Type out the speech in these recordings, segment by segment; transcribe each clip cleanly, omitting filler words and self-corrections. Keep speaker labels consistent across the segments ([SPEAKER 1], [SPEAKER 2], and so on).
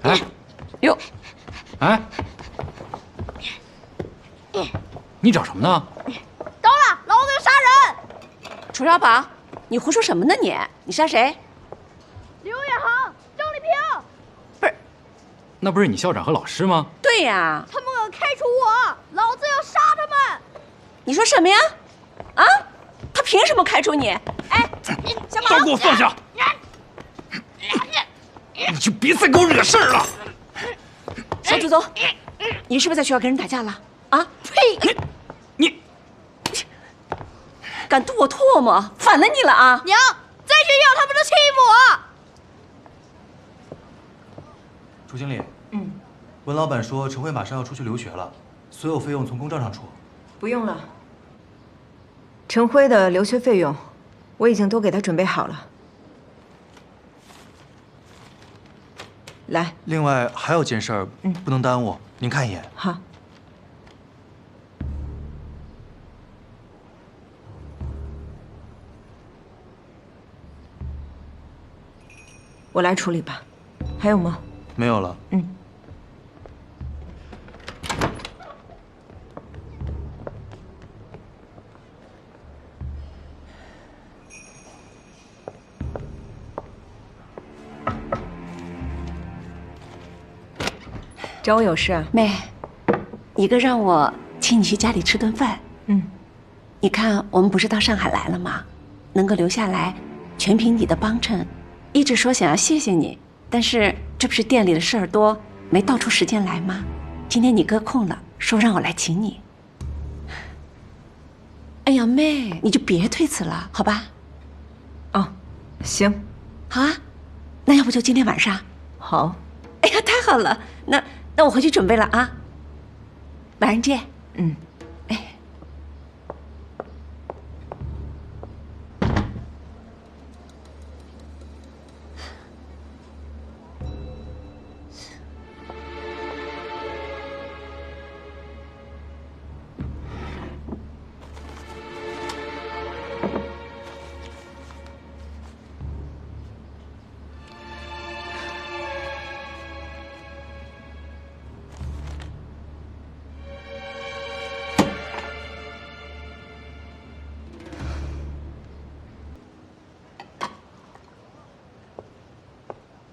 [SPEAKER 1] 哎，
[SPEAKER 2] 哟，
[SPEAKER 1] 哎，你找什么呢？
[SPEAKER 3] 到了，老子要杀人！
[SPEAKER 2] 楚小宝，你胡说什么呢你？你杀谁？
[SPEAKER 3] 刘远航、张丽萍，
[SPEAKER 2] 不是，
[SPEAKER 1] 那不是你校长和老师吗？
[SPEAKER 2] 对呀，
[SPEAKER 3] 他们敢开除我，老子要杀他们！
[SPEAKER 2] 你说什么呀？啊？他凭什么开除你？哎，小宝，
[SPEAKER 1] 都给我放下！你就别再给我惹事儿了！
[SPEAKER 2] 小祖宗，你是不是在学校跟人打架了？啊？呸！
[SPEAKER 1] 你
[SPEAKER 2] 敢吐我唾沫，反了你了啊！
[SPEAKER 3] 娘，在学校他们都欺负我。
[SPEAKER 4] 朱经理，文老板说陈慧马上要出去留学了，所有费用从公账上出。
[SPEAKER 5] 不用了，陈辉的留学费用我已经都给他准备好了。来，
[SPEAKER 4] 另外还有件事儿，不能耽误，您看一眼。
[SPEAKER 5] 好。我来处理吧。还有吗？
[SPEAKER 4] 没有了。
[SPEAKER 5] 找我有事啊？
[SPEAKER 2] 妹，一个让我请你去家里吃顿饭。你看我们不是到上海来了吗？能够留下来，全凭你的帮衬。一直说想要谢谢你，但是这不是店里的事儿多，没倒出时间来吗？今天你哥空了，说让我来请你。哎呀，妹，你就别推辞了，好吧？
[SPEAKER 5] 哦，行，
[SPEAKER 2] 好啊，那要不就今天晚上？
[SPEAKER 5] 好。
[SPEAKER 2] 哎呀，太好了，那我回去准备了啊。晚上见。哎。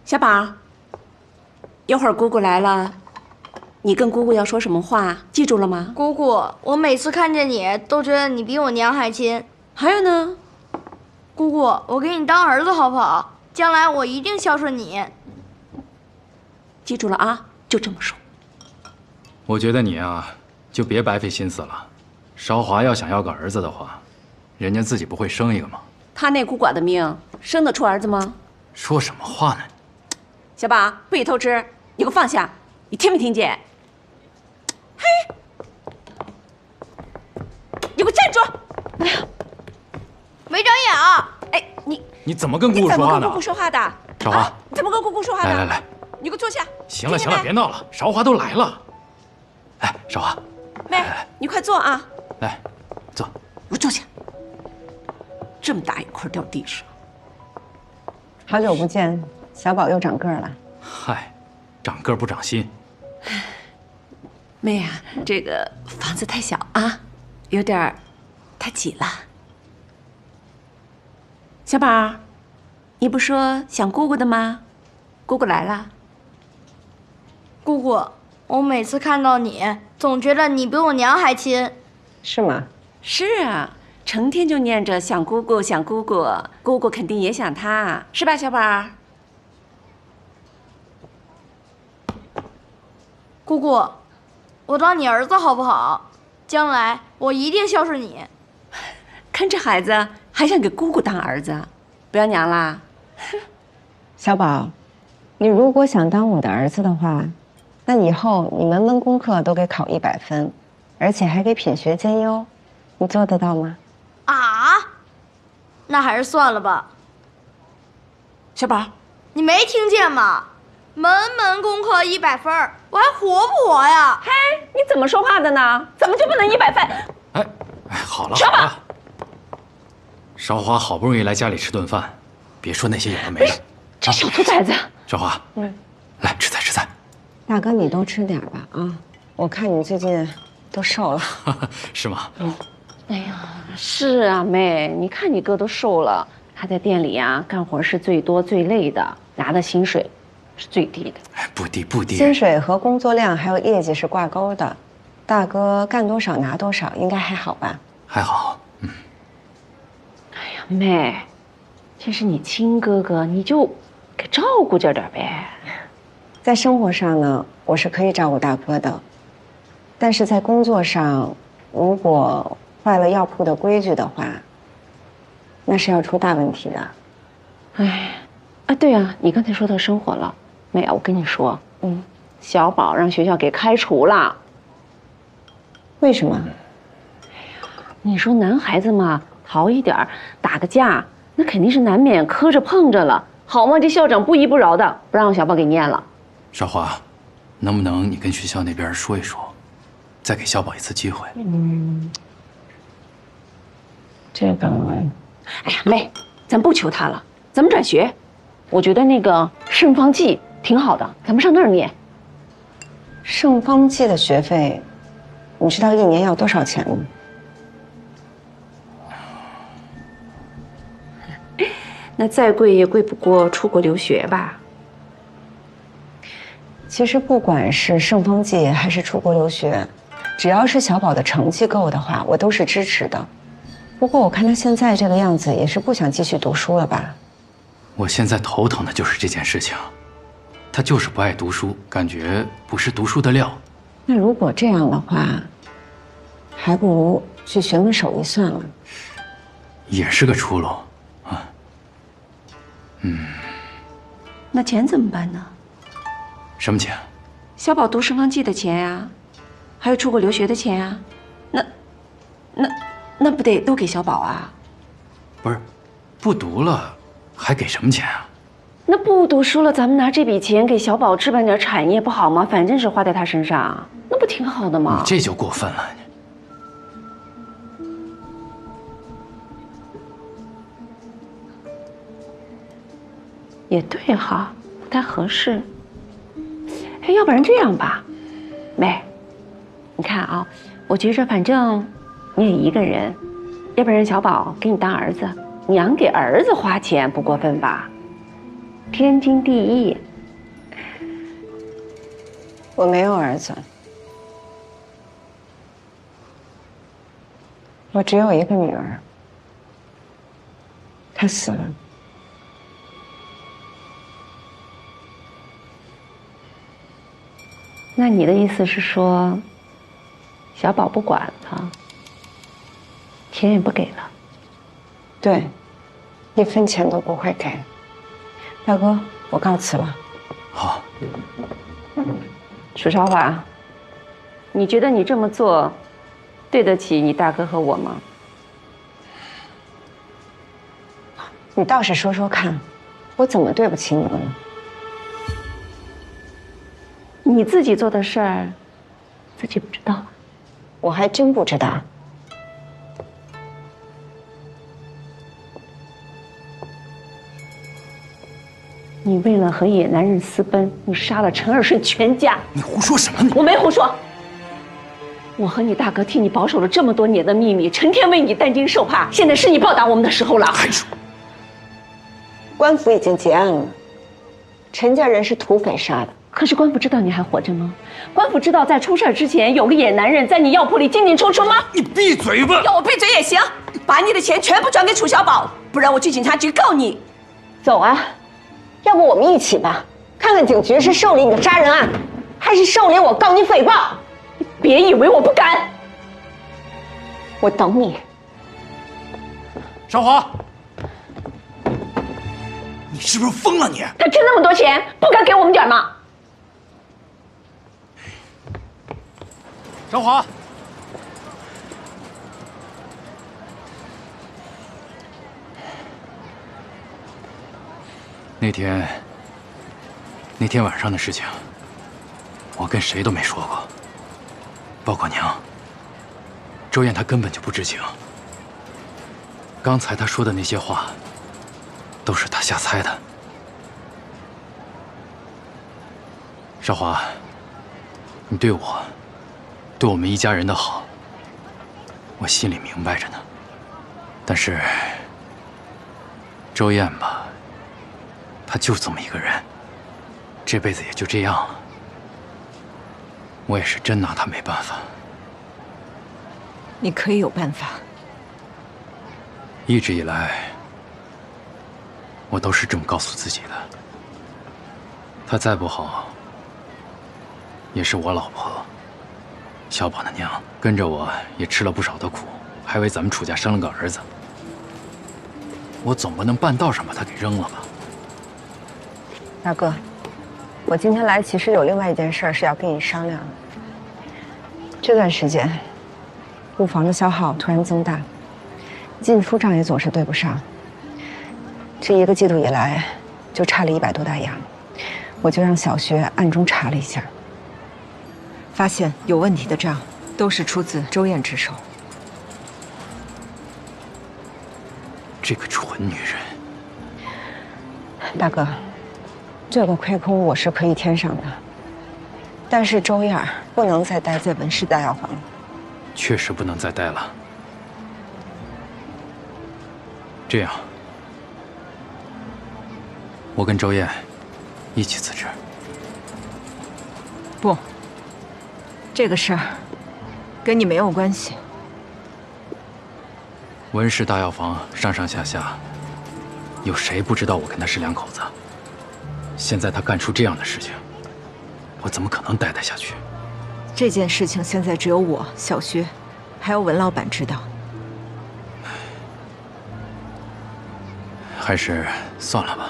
[SPEAKER 2] 小宝，一会儿姑姑来了，你跟姑姑要说什么话，记住了吗？
[SPEAKER 3] 姑姑，我每次看见你都觉得你比我娘还亲。
[SPEAKER 2] 还有呢？
[SPEAKER 3] 姑姑，我给你当儿子好不好？将来我一定孝顺你。
[SPEAKER 2] 记住了啊，就这么说。
[SPEAKER 1] 我觉得你啊，就别白费心思了。韶华要想要个儿子的话，人家自己不会生一个吗？
[SPEAKER 2] 他那孤寡的命，生得出儿子吗？
[SPEAKER 1] 说什么话呢？
[SPEAKER 2] 小宝，不许偷吃！你给我放下！你听没听见？嘿，你给我站住！哎呀，
[SPEAKER 3] 没长眼啊！
[SPEAKER 2] 哎，
[SPEAKER 1] 你怎么跟姑姑说话呢？
[SPEAKER 2] 你怎么跟姑姑说话的？
[SPEAKER 1] 韶华，
[SPEAKER 2] 你怎么跟姑姑说话的？
[SPEAKER 1] 来，
[SPEAKER 2] 你给我坐下！
[SPEAKER 1] 行了，别闹了，韶华都来了。哎，韶华，
[SPEAKER 2] 妹，你快坐啊！
[SPEAKER 1] 来，坐。
[SPEAKER 2] 我坐下。这么大一块掉地上。
[SPEAKER 6] 好久不见，小宝又长个儿了。
[SPEAKER 1] 嗨，长个儿不长心。
[SPEAKER 2] 妹啊，这个房子太小啊，有点儿太挤了。小宝，你不说想姑姑的吗？姑姑来了。
[SPEAKER 3] 姑姑，我每次看到你，总觉得你比我娘还亲。
[SPEAKER 6] 是吗？
[SPEAKER 2] 是啊，成天就念着想姑姑，想姑姑，姑姑肯定也想他，是吧，小宝？
[SPEAKER 3] 姑姑，我当你儿子好不好？将来我一定孝顺你。
[SPEAKER 2] 看这孩子还想给姑姑当儿子，不要娘啦？
[SPEAKER 6] 小宝，你如果想当我的儿子的话，那以后你门门功课都给考100分，而且还给品学兼优，你做得到吗？
[SPEAKER 3] 啊？那还是算了吧。
[SPEAKER 2] 小宝，
[SPEAKER 3] 你没听见吗？门门功课100分，我还活不活呀？
[SPEAKER 2] 嘿，你怎么说话的呢？怎么就不能100分？
[SPEAKER 1] 哎，好了好了，韶华好不容易来家里吃顿饭，别说那些有的没的。
[SPEAKER 2] 这小兔崽子！
[SPEAKER 1] 韶华，来吃菜吃菜。
[SPEAKER 6] 大哥，你多吃点吧啊！我看你最近都瘦了。
[SPEAKER 1] 是吗？
[SPEAKER 2] 哎呀，是啊，妹，你看你哥都瘦了。他在店里啊，干活是最多最累的，拿的薪水是最低的。
[SPEAKER 1] 哎，不低不低。
[SPEAKER 6] 薪水和工作量还有业绩是挂钩的，大哥干多少拿多少，应该还好吧？
[SPEAKER 1] 还好，
[SPEAKER 2] 哎呀，妹，这是你亲哥哥，你就给照顾着点呗。
[SPEAKER 6] 在生活上呢，我是可以照顾大哥的，但是在工作上，如果坏了药铺的规矩的话，那是要出大问题的。
[SPEAKER 2] 哎，啊，对啊，你刚才说到生活了，妹啊，我跟你说，小宝让学校给开除了。
[SPEAKER 6] 为什么？
[SPEAKER 2] 你说男孩子嘛，好一点打个架，那肯定是难免磕着碰着了，好吗？这校长不依不饶的，不让小宝给念了。
[SPEAKER 1] 少华，能不能你跟学校那边说一说，再给小宝一次机会？
[SPEAKER 6] 这个，
[SPEAKER 2] 哎呀，妹，咱不求他了，咱们转学。我觉得那个圣方济挺好的，咱们上那儿念。
[SPEAKER 6] 圣方济的学费，你知道一年要多少钱吗？
[SPEAKER 2] 那再贵也贵不过出国留学吧。
[SPEAKER 6] 其实不管是圣方济还是出国留学，只要是小宝的成绩够的话，我都是支持的。不过我看他现在这个样子，也是不想继续读书了吧？
[SPEAKER 1] 我现在头疼的就是这件事情，他就是不爱读书，感觉不是读书的料。
[SPEAKER 6] 那如果这样的话，还不如去学门手艺算了。
[SPEAKER 1] 也是个出路。
[SPEAKER 2] 那钱怎么办呢？
[SPEAKER 1] 什么钱？
[SPEAKER 2] 小宝读圣方济的钱呀，还有出国留学的钱呀，那不得都给小宝啊？
[SPEAKER 1] 不是，不读了还给什么钱啊？
[SPEAKER 2] 那不读书了，咱们拿这笔钱给小宝置办点产业不好吗？反正是花在他身上，那不挺好的吗？
[SPEAKER 1] 你这就过分了。
[SPEAKER 2] 也对哈，不太合适。哎，要不然这样吧，妹，你看啊，我觉着反正你也一个人，要不然小宝给你当儿子，娘给儿子花钱不过分吧？天经地义。
[SPEAKER 6] 我没有儿子，我只有一个女儿，她死了。
[SPEAKER 2] 那你的意思是说，小宝不管了，钱也不给了？
[SPEAKER 6] 对，一分钱都不会给。大哥，我告辞了。
[SPEAKER 1] 好，
[SPEAKER 2] 楚少华，你觉得你这么做，对得起你大哥和我吗？
[SPEAKER 6] 你倒是说说看，我怎么对不起你们了？
[SPEAKER 2] 你自己做的事儿，自己不知道啊？
[SPEAKER 6] 我还真不知道。
[SPEAKER 2] 你为了和野男人私奔，你杀了陈尔顺全家。
[SPEAKER 1] 你胡说什么你？
[SPEAKER 2] 我没胡说。我和你大哥替你保守了这么多年的秘密，成天为你担惊受怕，现在是你报答我们的时候了。
[SPEAKER 1] 还说，
[SPEAKER 6] 官府已经结案了，陈家人是土匪杀的。
[SPEAKER 2] 可是官府知道你还活着吗？官府知道在出事之前有个野男人在你药铺里进进出出吗？
[SPEAKER 1] 你闭嘴吧！
[SPEAKER 7] 要我闭嘴也行，把你的钱全部转给楚小宝，不然我去警察局告你。
[SPEAKER 6] 走啊，要不我们一起吧，看看警局是受理你的杀人案，还是受理我告你诽谤。
[SPEAKER 2] 别以为我不敢，
[SPEAKER 6] 我等你。
[SPEAKER 1] 少华，你是不是疯了你？
[SPEAKER 2] 他挣那么多钱，不该给我们点吗？
[SPEAKER 1] 少华，那天晚上的事情，我跟谁都没说过，包括娘。周燕她根本就不知情。刚才她说的那些话，都是她瞎猜的。少华，你对我，对我们一家人的好，我心里明白着呢。但是周燕吧，她就这么一个人，这辈子也就这样了。我也是真拿她没办法。
[SPEAKER 5] 你可以有办法。
[SPEAKER 1] 一直以来，我都是这么告诉自己的。她再不好，也是我老婆，小宝的娘，跟着我也吃了不少的苦，还为咱们楚家生了个儿子。我总不能半道上把她给扔了吧？
[SPEAKER 6] 大哥，我今天来其实有另外一件事是要跟你商量的。这段时间，库房的消耗突然增大，进出账也总是对不上。这1个季度以来，就差了100多大洋。我就让小薛暗中查了一下，
[SPEAKER 5] 发现有问题的账都是出自周燕之手。
[SPEAKER 1] 这个蠢女人！
[SPEAKER 6] 大哥，这个亏空我是可以添上的，但是周燕不能再待在文氏大药房了。
[SPEAKER 1] 确实不能再待了。这样，我跟周燕一起辞职。
[SPEAKER 5] 不，这个事儿跟你没有关系。
[SPEAKER 1] 文氏大药房上上下下，有谁不知道我跟他是2口子？现在他干出这样的事情，我怎么可能待得下去？
[SPEAKER 5] 这件事情现在只有我、小薛，还有文老板知道。
[SPEAKER 1] 还是算了吧，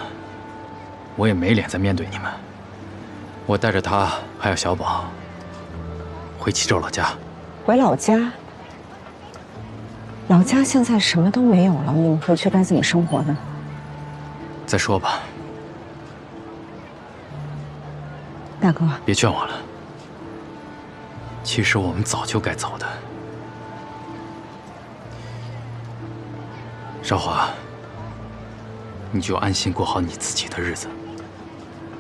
[SPEAKER 1] 我也没脸再面对你们。我带着他还有小宝回齐州老家。
[SPEAKER 6] 回老家？老家现在什么都没有了，你们回去该怎么生活呢？
[SPEAKER 1] 再说吧。
[SPEAKER 6] 大哥，
[SPEAKER 1] 别劝我了。其实我们早就该走的。少华，你就安心过好你自己的日子。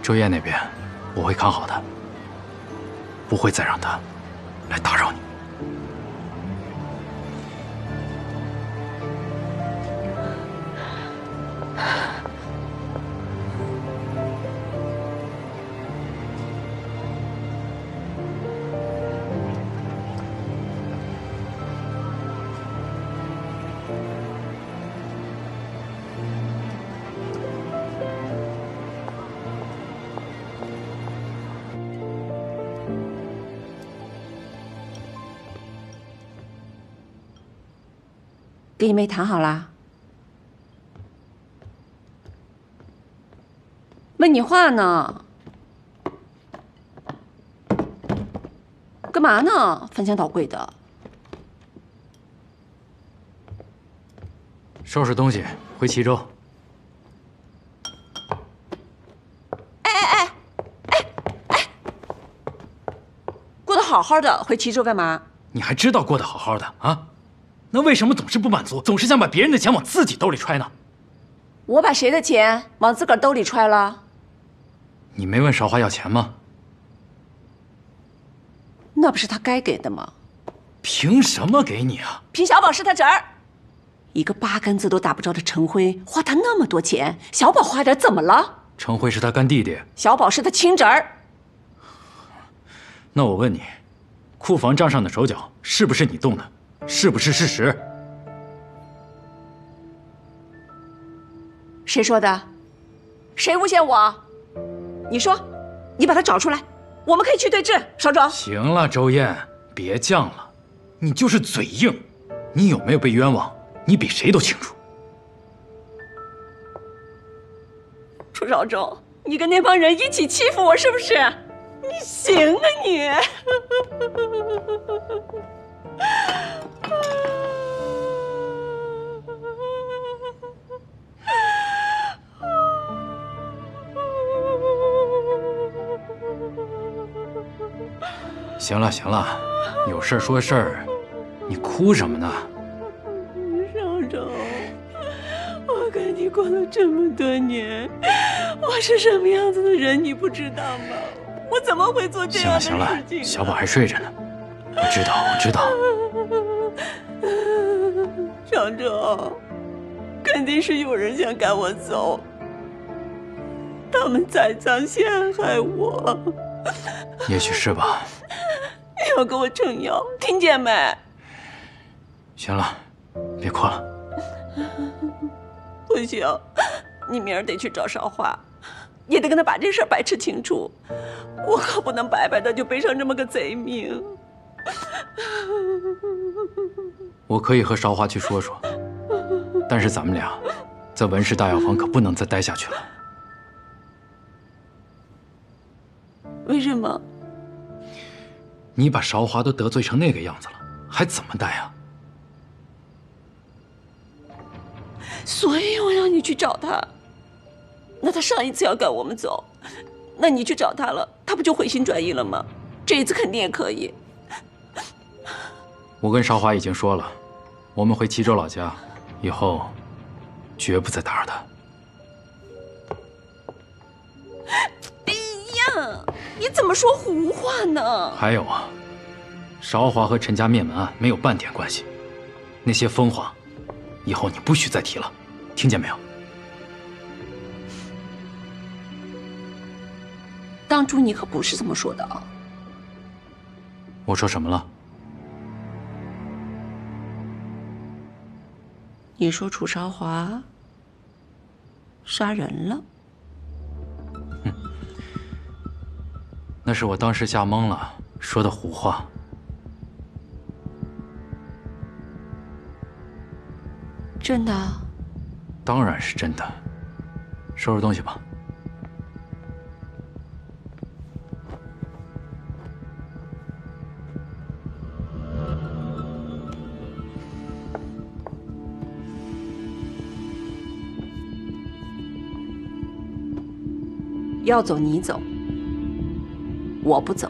[SPEAKER 1] 周燕那边，我会看好的，不会再让她来打扰你。
[SPEAKER 2] 跟你妹谈好了？问你话呢？干嘛呢？翻箱倒柜的。
[SPEAKER 1] 收拾东西回齐州。
[SPEAKER 2] 过得好好的，回齐州干嘛？
[SPEAKER 1] 你还知道过得好好的啊？那为什么总是不满足，总是想把别人的钱往自己兜里揣呢？
[SPEAKER 2] 我把谁的钱往自个儿兜里揣了？
[SPEAKER 1] 你没问少华要钱吗？
[SPEAKER 2] 那不是他该给的吗？
[SPEAKER 1] 凭什么给你啊？
[SPEAKER 2] 凭小宝是他侄儿，一个8竿子都打不着的陈辉花他那么多钱，小宝花点怎么了？
[SPEAKER 1] 陈辉是他干弟弟，
[SPEAKER 2] 小宝是他亲侄儿。
[SPEAKER 1] 那我问你，库房账上的手脚是不是你动的？是不是事实？
[SPEAKER 2] 谁说的？谁诬陷我？你说，你把他找出来，我们可以去对质。少总，
[SPEAKER 1] 行了，周燕，别犟了，你就是嘴硬。你有没有被冤枉？你比谁都清楚。
[SPEAKER 2] 楚少总，你跟那帮人一起欺负我，是不是？你行啊你！
[SPEAKER 1] 行了行了，有事说事儿，你哭什么呢？
[SPEAKER 2] 少总，我跟你过了这么多年，我是什么样子的人，你不知道吗？我
[SPEAKER 7] 我怎么会做这样的事情？
[SPEAKER 1] 行了行了，小宝还睡着呢。我知道，我知道。
[SPEAKER 7] 厂长，肯定是有人想赶我走，他们栽赃陷害我。
[SPEAKER 1] 也许是吧。
[SPEAKER 7] 要给我撑腰，听见没？
[SPEAKER 1] 行了，别哭了。
[SPEAKER 7] 不行，你明儿得去找少华，也得跟他把这事儿摆扯清楚。我可不能白白的就背上这么个贼名。
[SPEAKER 1] 我可以和韶华去说说，但是咱们俩在文氏大药房可不能再待下去了。
[SPEAKER 7] 为什么？
[SPEAKER 1] 你把韶华都得罪成那个样子了，还怎么待啊？
[SPEAKER 7] 所以我让你去找他。那他上一次要赶我们走，那你去找他了，他不就回心转意了吗？这一次肯定也可以。
[SPEAKER 1] 我跟韶华已经说了，我们回齐州老家，以后绝不再打扰他。
[SPEAKER 7] 哎呀，你怎么说胡话呢？
[SPEAKER 1] 还有啊，韶华和陈家灭门案没有半点关系，那些疯话，以后你不许再提了，听见没有？
[SPEAKER 7] 当初你可不是这么说的啊！
[SPEAKER 1] 我说什么了？
[SPEAKER 7] 你说楚韶华杀人了？
[SPEAKER 1] 那是我当时吓懵了，说的胡话。
[SPEAKER 7] 真的？
[SPEAKER 1] 当然是真的。收拾东西吧。
[SPEAKER 7] 要走你走，我不走。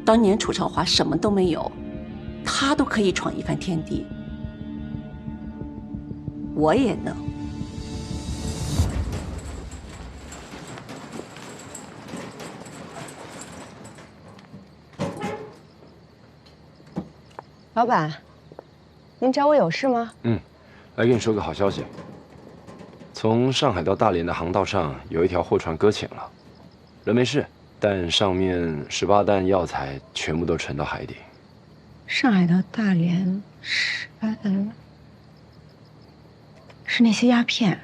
[SPEAKER 7] 当年楚韶华什么都没有，他都可以闯一番天地，我也能。
[SPEAKER 6] 老板，您找我有事吗？
[SPEAKER 8] 来跟你说个好消息。从上海到大连的航道上有一条货船搁浅了，人没事，但上面18担药材全部都沉到海底。
[SPEAKER 6] 上海到大连18担，是那些鸦片。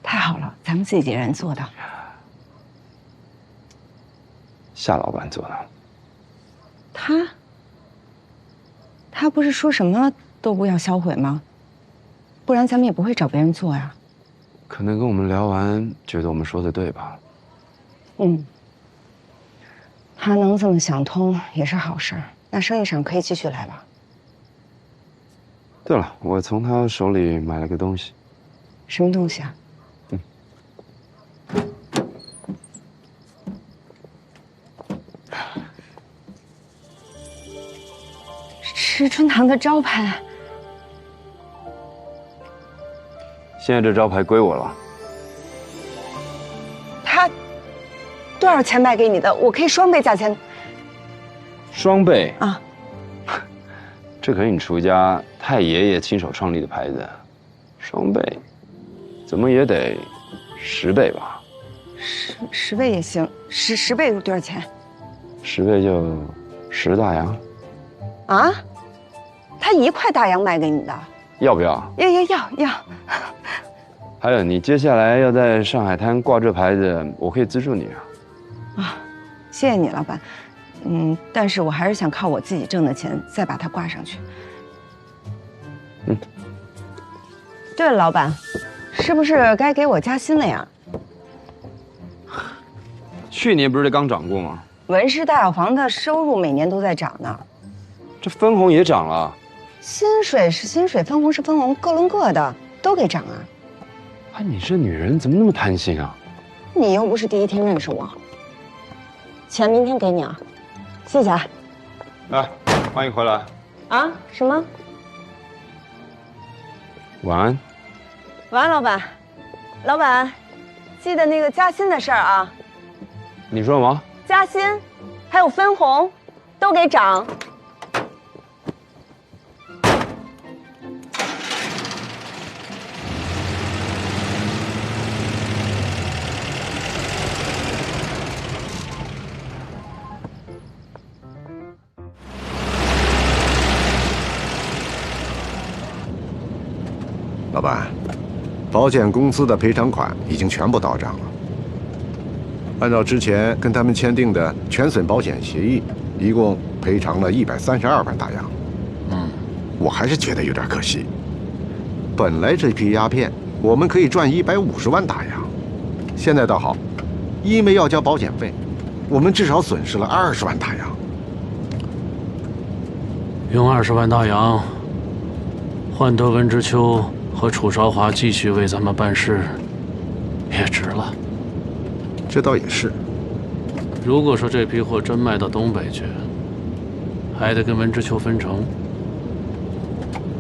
[SPEAKER 6] 太好了，咱们自己人做的。
[SPEAKER 8] 夏老板做的。
[SPEAKER 6] 他不是说什么都不要销毁吗？不然咱们也不会找别人做呀。
[SPEAKER 8] 可能跟我们聊完，觉得我们说的对吧？
[SPEAKER 6] 他能这么想通也是好事儿。那生意上可以继续来吧。
[SPEAKER 8] 对了，我从他手里买了个东西。
[SPEAKER 6] 什么东西啊？是春堂的招牌。
[SPEAKER 8] 现在这招牌归我了。
[SPEAKER 6] 他多少钱卖给你的？我可以双倍价钱。
[SPEAKER 8] 双倍
[SPEAKER 6] 啊！
[SPEAKER 8] 这可是你楚家太爷爷亲手创立的牌子，双倍，怎么也得10倍吧？
[SPEAKER 6] 十倍也行，十倍多少钱
[SPEAKER 8] ？10倍就10大洋。
[SPEAKER 6] 啊？他1块大洋卖给你的？
[SPEAKER 8] 要不要？
[SPEAKER 6] 要。
[SPEAKER 8] 还有，你接下来要在上海滩挂这牌子，我可以资助你啊。
[SPEAKER 6] 啊，谢谢你，老板。但是我还是想靠我自己挣的钱再把它挂上去。对了，老板，是不是该给我加薪了呀？
[SPEAKER 8] 去年不是刚涨过吗？
[SPEAKER 6] 文氏大药房的收入每年都在涨呢。
[SPEAKER 8] 这分红也涨了。
[SPEAKER 6] 薪水是薪水，分红是分红，各论各的，都给涨啊。
[SPEAKER 8] 你这女人怎么那么贪心啊？
[SPEAKER 6] 你又不是第一天认识我。钱明天给你啊，谢谢啊。
[SPEAKER 8] 来，欢迎回来。
[SPEAKER 6] 啊？什么？
[SPEAKER 8] 晚安。
[SPEAKER 6] 晚安，老板。老板，记得那个加薪的事儿啊。
[SPEAKER 8] 你说什么？
[SPEAKER 6] 加薪，还有分红，都给涨。
[SPEAKER 9] 老板，保险公司的赔偿款已经全部到账了。按照之前跟他们签订的全损保险协议，一共赔偿了132万大洋。我还是觉得有点可惜。本来这批鸦片我们可以赚150万大洋，现在倒好，因为要交保险费，我们至少损失了20万大洋。
[SPEAKER 10] 用20万大洋换得温之秋和楚韶华继续为咱们办事，也值了。
[SPEAKER 9] 这倒也是。
[SPEAKER 10] 如果说这批货真卖到东北去，还得跟温之秋分成。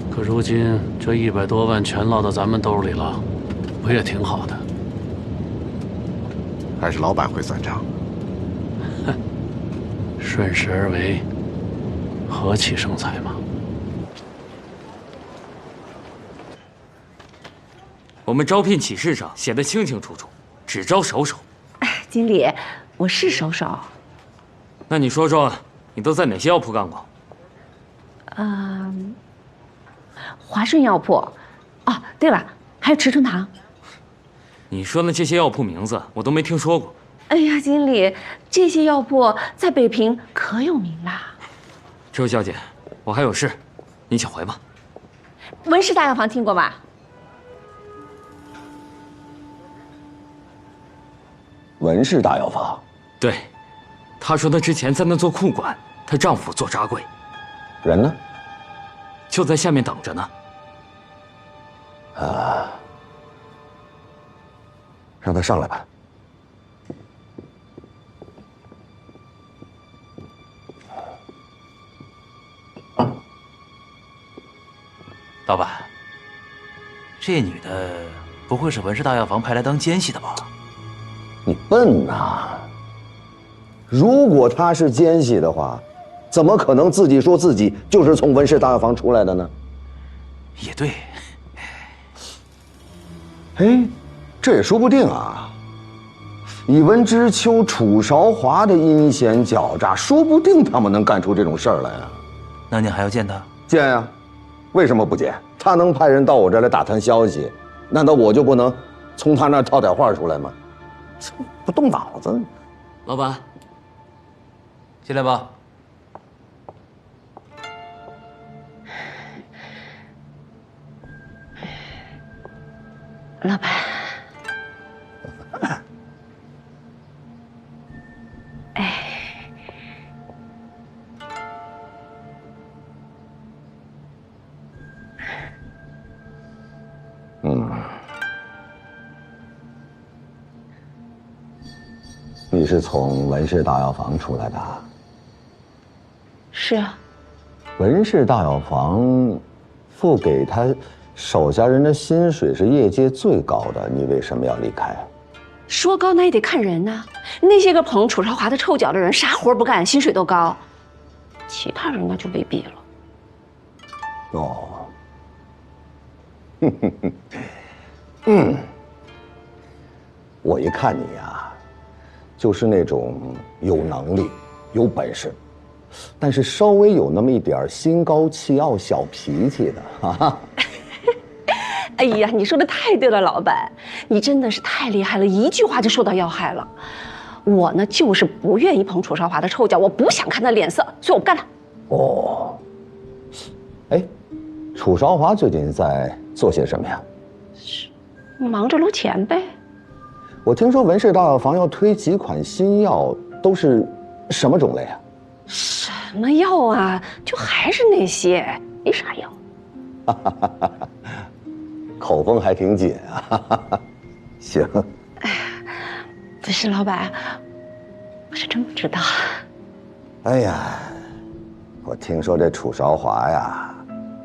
[SPEAKER 10] 可如今这100多万全落到咱们兜里了，不也挺好的？
[SPEAKER 9] 还是老板会算账。
[SPEAKER 10] 哼，顺势而为，何其生财嘛！
[SPEAKER 1] 我们招聘启事上写得清清楚楚，只招手手。
[SPEAKER 2] 经理，我是手手。
[SPEAKER 1] 那你说说，你都在哪些药铺干过？
[SPEAKER 2] 华顺药铺。哦，对了，还有池春堂。
[SPEAKER 1] 你说的这些药铺名字我都没听说过。
[SPEAKER 2] 哎呀，经理，这些药铺在北平可有名啦。
[SPEAKER 1] 周小姐，我还有事，你请回吧。
[SPEAKER 2] 文氏大药房听过吧？
[SPEAKER 11] 文氏大药房，
[SPEAKER 1] 对，她说她之前在那做库管，她丈夫做扎柜。
[SPEAKER 11] 人呢？
[SPEAKER 1] 就在下面等着呢。
[SPEAKER 11] 让他上来吧。
[SPEAKER 12] 老板，这女的不会是文氏大药房派来当奸细的吧？
[SPEAKER 11] 你笨呐！如果她是奸细的话，怎么可能自己说自己就是从文氏大药房出来的呢？
[SPEAKER 12] 也对。
[SPEAKER 11] 哎，这也说不定啊。以温之秋、楚韶华的阴险狡诈，说不定他们能干出这种事儿来啊。
[SPEAKER 12] 那你还要见他？
[SPEAKER 11] 见呀，为什么不见？他能派人到我这儿来打探消息，难道我就不能从他那儿套点话出来吗？这不动脑子。
[SPEAKER 1] 老板，
[SPEAKER 12] 进来吧。
[SPEAKER 2] 老板，
[SPEAKER 11] 你是从文氏大药房出来的？
[SPEAKER 2] 是啊。
[SPEAKER 11] 文氏大药房付给他手下人的薪水是业界最高的，你为什么要离开？
[SPEAKER 2] 说高那也得看人呐。那些个捧楚韶华的臭脚的人，啥活不干，薪水都高。其他人那就未必了。
[SPEAKER 11] 哦，我一看你呀，就是那种有能力、有本事，但是稍微有那么一点心高气傲、小脾气的啊。
[SPEAKER 2] 哎呀，你说的太对了，老板，你真的是太厉害了，一句话就说到要害了。我呢，就是不愿意捧楚韶华的臭脚，我不想看他脸色，所以我不干了。
[SPEAKER 11] 哦，哎，楚韶华最近在做些什么呀？
[SPEAKER 2] 忙着搂钱呗。
[SPEAKER 11] 我听说文氏大药房要推几款新药，都是什么种类啊？
[SPEAKER 2] 什么药啊？就还是那些，没啥药。
[SPEAKER 11] 口风还挺紧啊。行。
[SPEAKER 2] 哎呀，不是老板，我是真不知道。
[SPEAKER 11] 哎呀，我听说这楚韶华呀，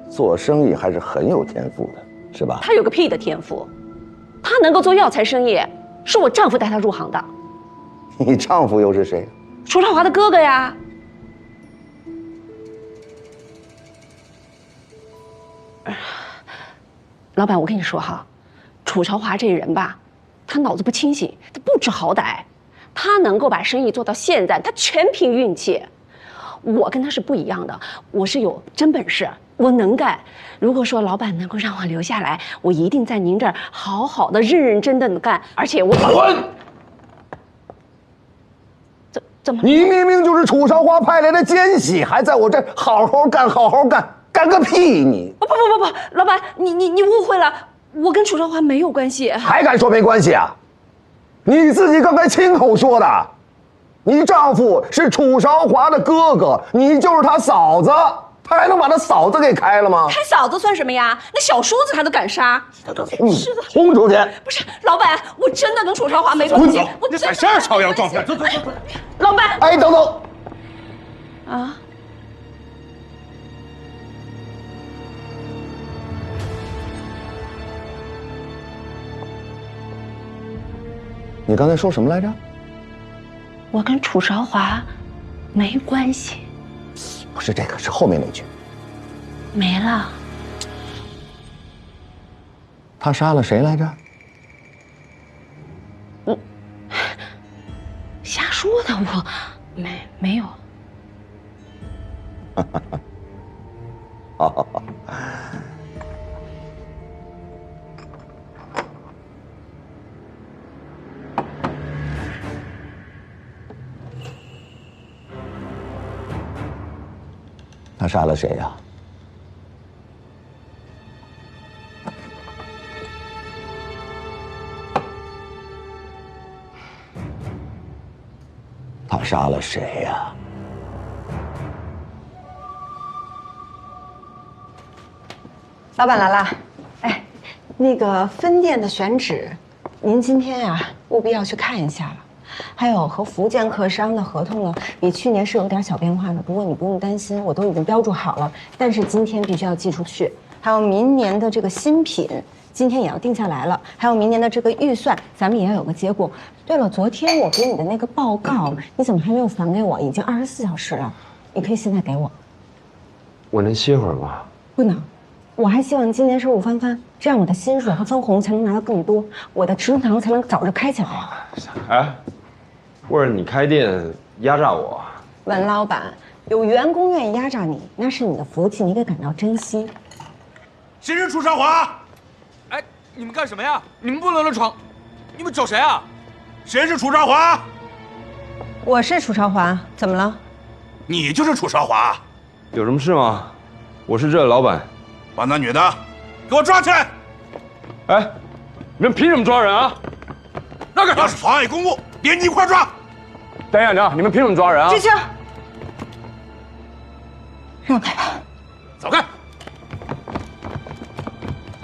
[SPEAKER 11] 做生意还是很有天赋的，是吧？
[SPEAKER 2] 他有个屁的天赋，他能够做药材生意，是我丈夫带他入行的。
[SPEAKER 11] 你丈夫又是谁？
[SPEAKER 2] 楚少华的哥哥呀。老板，我跟你说哈，楚朝华这人吧，他脑子不清醒，他不知好歹。他能够把生意做到现在，他全凭运气。我跟他是不一样的，我是有真本事，我能干。如果说老板能够让我留下来，我一定在您这儿好好的、认认真真的干，而且我
[SPEAKER 11] 滚！
[SPEAKER 2] 怎么？
[SPEAKER 11] 你明明就是楚少华派来的奸细，还在我这儿好好干，好好干，干个屁你！
[SPEAKER 2] 不，老板，你误会了，我跟楚少华没有关系。
[SPEAKER 11] 还敢说没关系啊？你自己刚才亲口说的，你丈夫是楚少华的哥哥，你就是他嫂子，他还能把他嫂子给开了吗？
[SPEAKER 2] 开嫂子算什么呀？那小叔子他都敢杀。是的，
[SPEAKER 11] 轰出去！
[SPEAKER 2] 不是，老板，我真的跟楚少华没关系。我
[SPEAKER 13] 你在这儿招摇撞骗！走！
[SPEAKER 2] 老板，
[SPEAKER 11] 哎，等等！
[SPEAKER 2] 啊！
[SPEAKER 11] 你刚才说什么来着？
[SPEAKER 2] 我跟楚少华没关系。
[SPEAKER 11] 不是这个，是后面那句。
[SPEAKER 2] 没了。
[SPEAKER 11] 他杀了谁来着？
[SPEAKER 2] 瞎说的，我没有。
[SPEAKER 11] 好。他杀了谁呀？他杀了谁呀？
[SPEAKER 6] 老板来啦！哎，那个分店的选址，您今天呀务必要去看一下了。还有和福建客商的合同呢，比去年是有点小变化的，不过你不用担心，我都已经标注好了。但是今天必须要寄出去。还有明年的这个新品，今天也要定下来了。还有明年的这个预算，咱们也要有个结果。对了，昨天我给你的那个报告，你怎么还没有还给我？已经24小时了，你可以现在给我。
[SPEAKER 8] 我能歇会儿吗？
[SPEAKER 6] 不能。我还希望今年收入翻番，这样我的薪水和分红才能拿到更多，我的池塘才能早日开起来。
[SPEAKER 8] 哎，为了你开店压榨我？
[SPEAKER 6] 文老板，有员工愿意压榨你，那是你的福气，你得感到珍惜。
[SPEAKER 13] 谁是楚少华？哎，你们干什么呀？你们不能乱闯！你们找谁啊？谁是楚少华？
[SPEAKER 6] 我是楚少华，怎么了？
[SPEAKER 13] 你就是楚少华？
[SPEAKER 8] 有什么事吗？我是这的老板。
[SPEAKER 13] 把那女的给我抓起来！
[SPEAKER 8] 哎，你们凭什么抓人啊？
[SPEAKER 13] 那个要是妨碍公务，连你一块抓！
[SPEAKER 8] 等一下，你们凭什么抓人啊？
[SPEAKER 6] 支枪，让开吧。
[SPEAKER 13] 走开！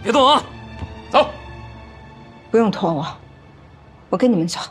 [SPEAKER 13] 别动啊！走。
[SPEAKER 6] 不用拖我，我跟你们走。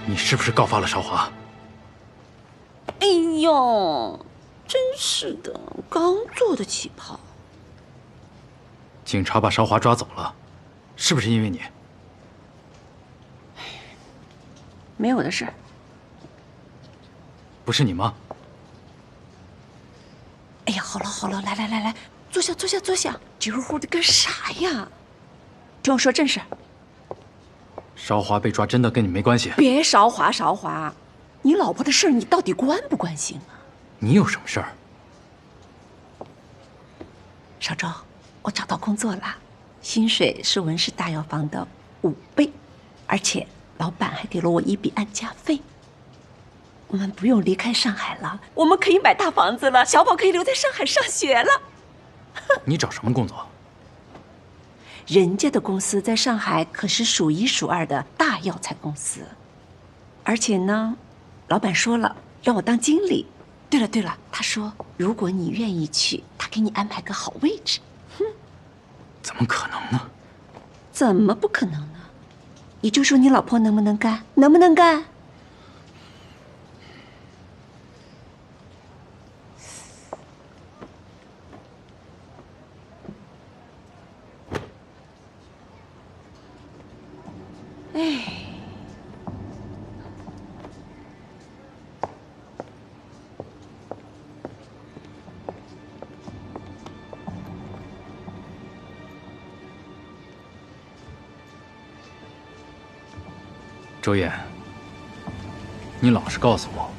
[SPEAKER 1] 你是不是告发了少华？
[SPEAKER 7] 哎呦，真是的，刚做的起泡。
[SPEAKER 1] 警察把少华抓走了，是不是因为你？
[SPEAKER 2] 没有的事。
[SPEAKER 1] 不是你吗？
[SPEAKER 2] 哎呀，好了，来，坐下，急乎乎的干啥呀？听我说正事。
[SPEAKER 1] 少华被抓真的跟你没关系？
[SPEAKER 2] 别少华，你老婆的事你到底关不关心啊？
[SPEAKER 1] 你有什么事儿？
[SPEAKER 2] 少周，我找到工作了，薪水是文氏大药房的5倍。而且老板还给了我一笔安家费。我们不用离开上海了，
[SPEAKER 7] 我们可以买大房子了，小宝可以留在上海上学了。
[SPEAKER 1] 你找什么工作？
[SPEAKER 2] 人家的公司在上海可是数一数二的大药材公司，而且呢，老板说了让我当经理。对了，他说如果你愿意去，他给你安排个好位置。
[SPEAKER 1] 怎么可能呢？
[SPEAKER 2] 怎么不可能呢？你就说你老婆能不能干？能不能干？哎，
[SPEAKER 1] 周燕，你老实告诉我，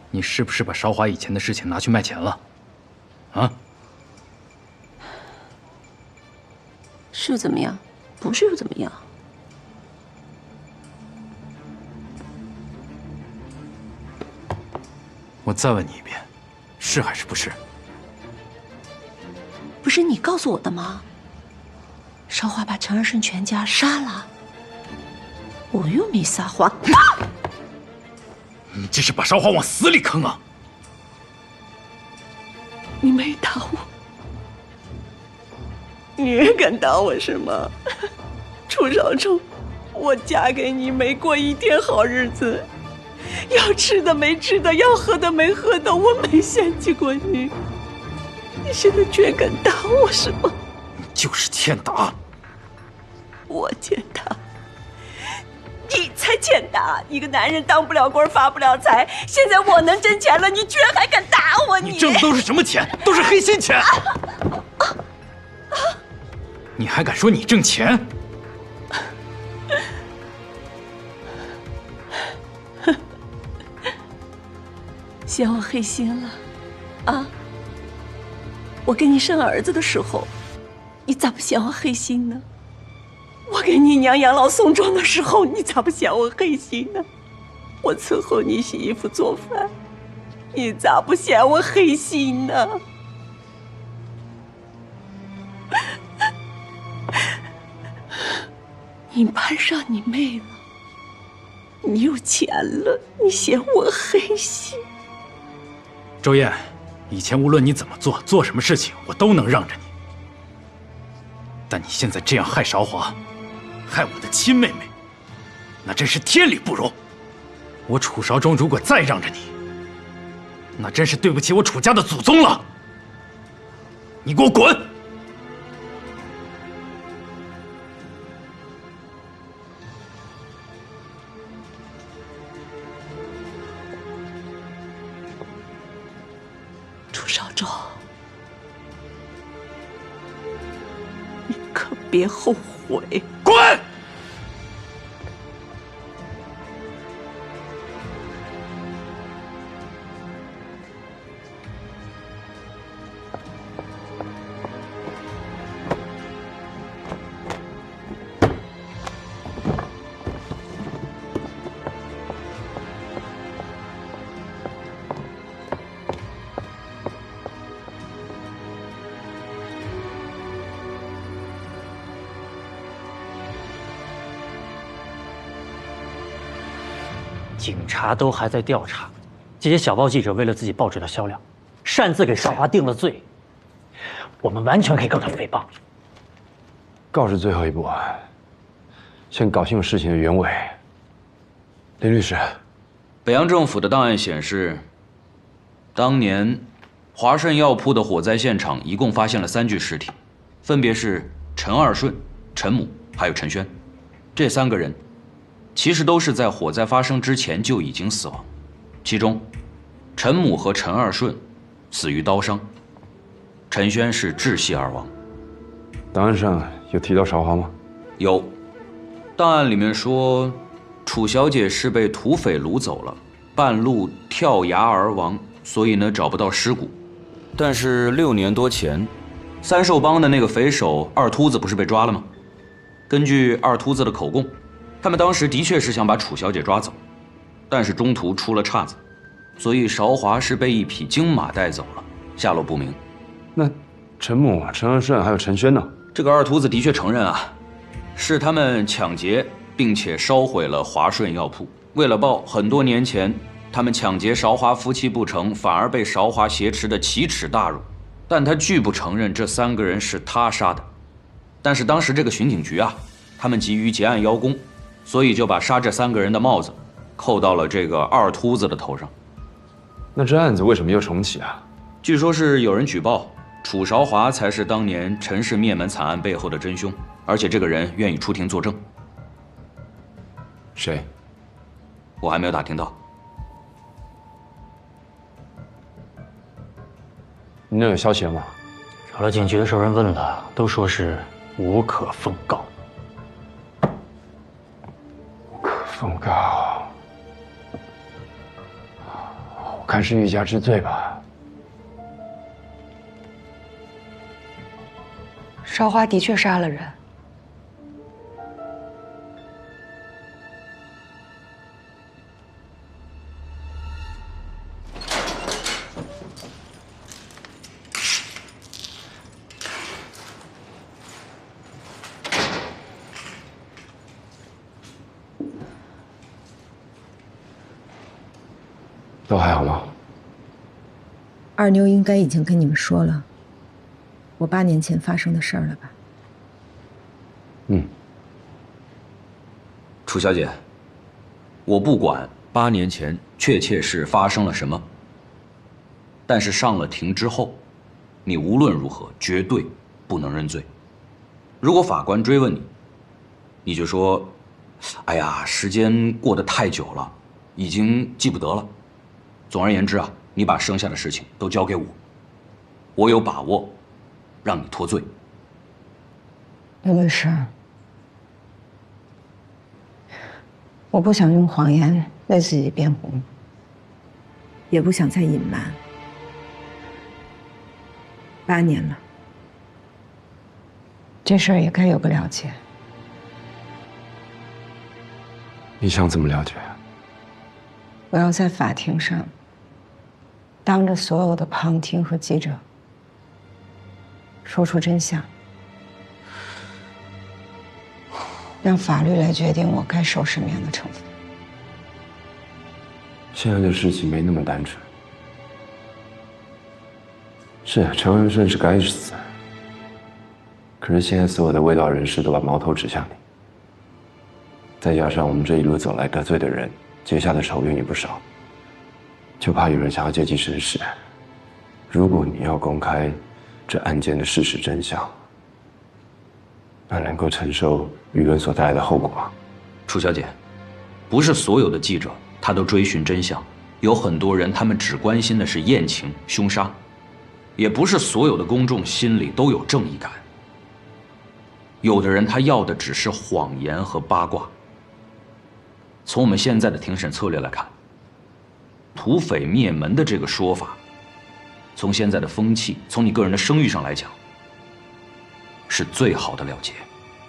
[SPEAKER 1] 你是不是把韶华以前的事情拿去卖钱了？啊？
[SPEAKER 2] 是又怎么样？不是又怎么样？
[SPEAKER 1] 我再问你一遍，是还是不是？
[SPEAKER 2] 不是你告诉我的吗？韶华把陈二顺全家杀了，我又没撒谎。
[SPEAKER 1] 你这是把韶华往死里坑啊！
[SPEAKER 7] 你没打我，你也敢打我是吗？楚少冲，我嫁给你没过一天好日子。要吃的没吃的，要喝的没喝的，我没嫌弃过你。你现在居然敢打我是吗？
[SPEAKER 1] 你就是欠打。
[SPEAKER 7] 我欠打？你才欠打！一个男人当不了官，发不了财。现在我能挣钱了，你居然还敢打我！
[SPEAKER 1] 你挣的都是什么钱？都是黑心钱！你还敢说你挣钱？
[SPEAKER 7] 嫌我黑心了，啊？我给你生儿子的时候，你咋不嫌我黑心呢？我给你娘养老送终的时候，你咋不嫌我黑心呢？我伺候你洗衣服做饭，你咋不嫌我黑心呢？你攀上你妹了，你有钱了，你嫌我黑心？
[SPEAKER 1] 周燕，以前无论你怎么做什么事情，我都能让着你。但你现在这样害韶华，害我的亲妹妹，那真是天理不容。我楚韶忠如果再让着你，那真是对不起我楚家的祖宗了。你给我滚！
[SPEAKER 7] 楚少忠，你可别后悔！
[SPEAKER 1] 滚！
[SPEAKER 14] 警察都还在调查，这些小报记者为了自己报纸的销量，擅自给韶华定了罪。我们完全可以告他诽谤。
[SPEAKER 8] 告是最后一步，先搞清楚事情的原委。林律师，
[SPEAKER 12] 北洋政府的档案显示，当年华顺药铺的火灾现场一共发现了3具尸体，分别是陈二顺、陈母还有陈轩。这3个人其实都是在火灾发生之前就已经死亡，其中陈母和陈二顺死于刀伤，陈轩是窒息而亡。
[SPEAKER 8] 档案上有提到韶华吗？
[SPEAKER 12] 有，档案里面说，楚小姐是被土匪掳走了，半路跳崖而亡，所以呢找不到尸骨。但是6年多前，三寿帮的那个匪首二秃子不是被抓了吗？根据二秃子的口供，他们当时的确是想把楚小姐抓走，但是中途出了岔子，所以韶华是被一匹金马带走了，下落不明。
[SPEAKER 8] 那陈母、陈二顺还有陈轩呢？
[SPEAKER 12] 这个二秃子的确承认啊，是他们抢劫并且烧毁了华顺药铺。为了报很多年前他们抢劫韶华夫妻不成，反而被韶华挟持的奇耻大辱，但他拒不承认这3个人是他杀的。但是当时这个巡警局啊，他们急于结案邀功，所以就把杀这3个人的帽子扣到了这个二秃子的头上。
[SPEAKER 8] 那这案子为什么又重启啊？
[SPEAKER 12] 据说是有人举报楚韶华才是当年陈氏灭门惨案背后的真凶，而且这个人愿意出庭作证。
[SPEAKER 8] 谁？
[SPEAKER 12] 我还没有打听到。
[SPEAKER 8] 你那有消息了吗？
[SPEAKER 14] 找了警局的时候人问了，都说是无可奉告。
[SPEAKER 8] 无可奉告，我看是欲加之罪吧。
[SPEAKER 5] 韶华的确杀了人。
[SPEAKER 8] 都还好吗？
[SPEAKER 5] 二妞应该已经跟你们说了我8年前发生的事儿了吧？
[SPEAKER 12] 楚小姐，我不管8年前确切是发生了什么，但是上了庭之后，你无论如何绝对不能认罪。如果法官追问你，你就说：“哎呀，时间过得太久了，已经记不得了。”总而言之啊，你把剩下的事情都交给我，我有把握让你脱罪。
[SPEAKER 6] 刘律师，我不想用谎言为自己辩护，
[SPEAKER 5] 也不想再隐瞒。8年了，
[SPEAKER 6] 这事儿也该有个了结。
[SPEAKER 8] 你想怎么了解？
[SPEAKER 6] 我要在法庭上，当着所有的旁听和记者，说出真相，让法律来决定我该受什么样的惩罚。
[SPEAKER 8] 现在的事情没那么单纯。是陈文顺是该死，可是现在所有的卫道人士都把矛头指向你，再加上我们这一路走来得罪的人，结下的仇怨也不少，就怕有人想要借机生事。如果你要公开这案件的事实真相，那能够承受舆论所带来的后果吗？
[SPEAKER 12] 楚小姐，不是所有的记者他都追寻真相，有很多人他们只关心的是艳情、凶杀，也不是所有的公众心里都有正义感。有的人他要的只是谎言和八卦。从我们现在的庭审策略来看，土匪灭门的这个说法，从现在的风气，从你个人的声誉上来讲，是最好的了结。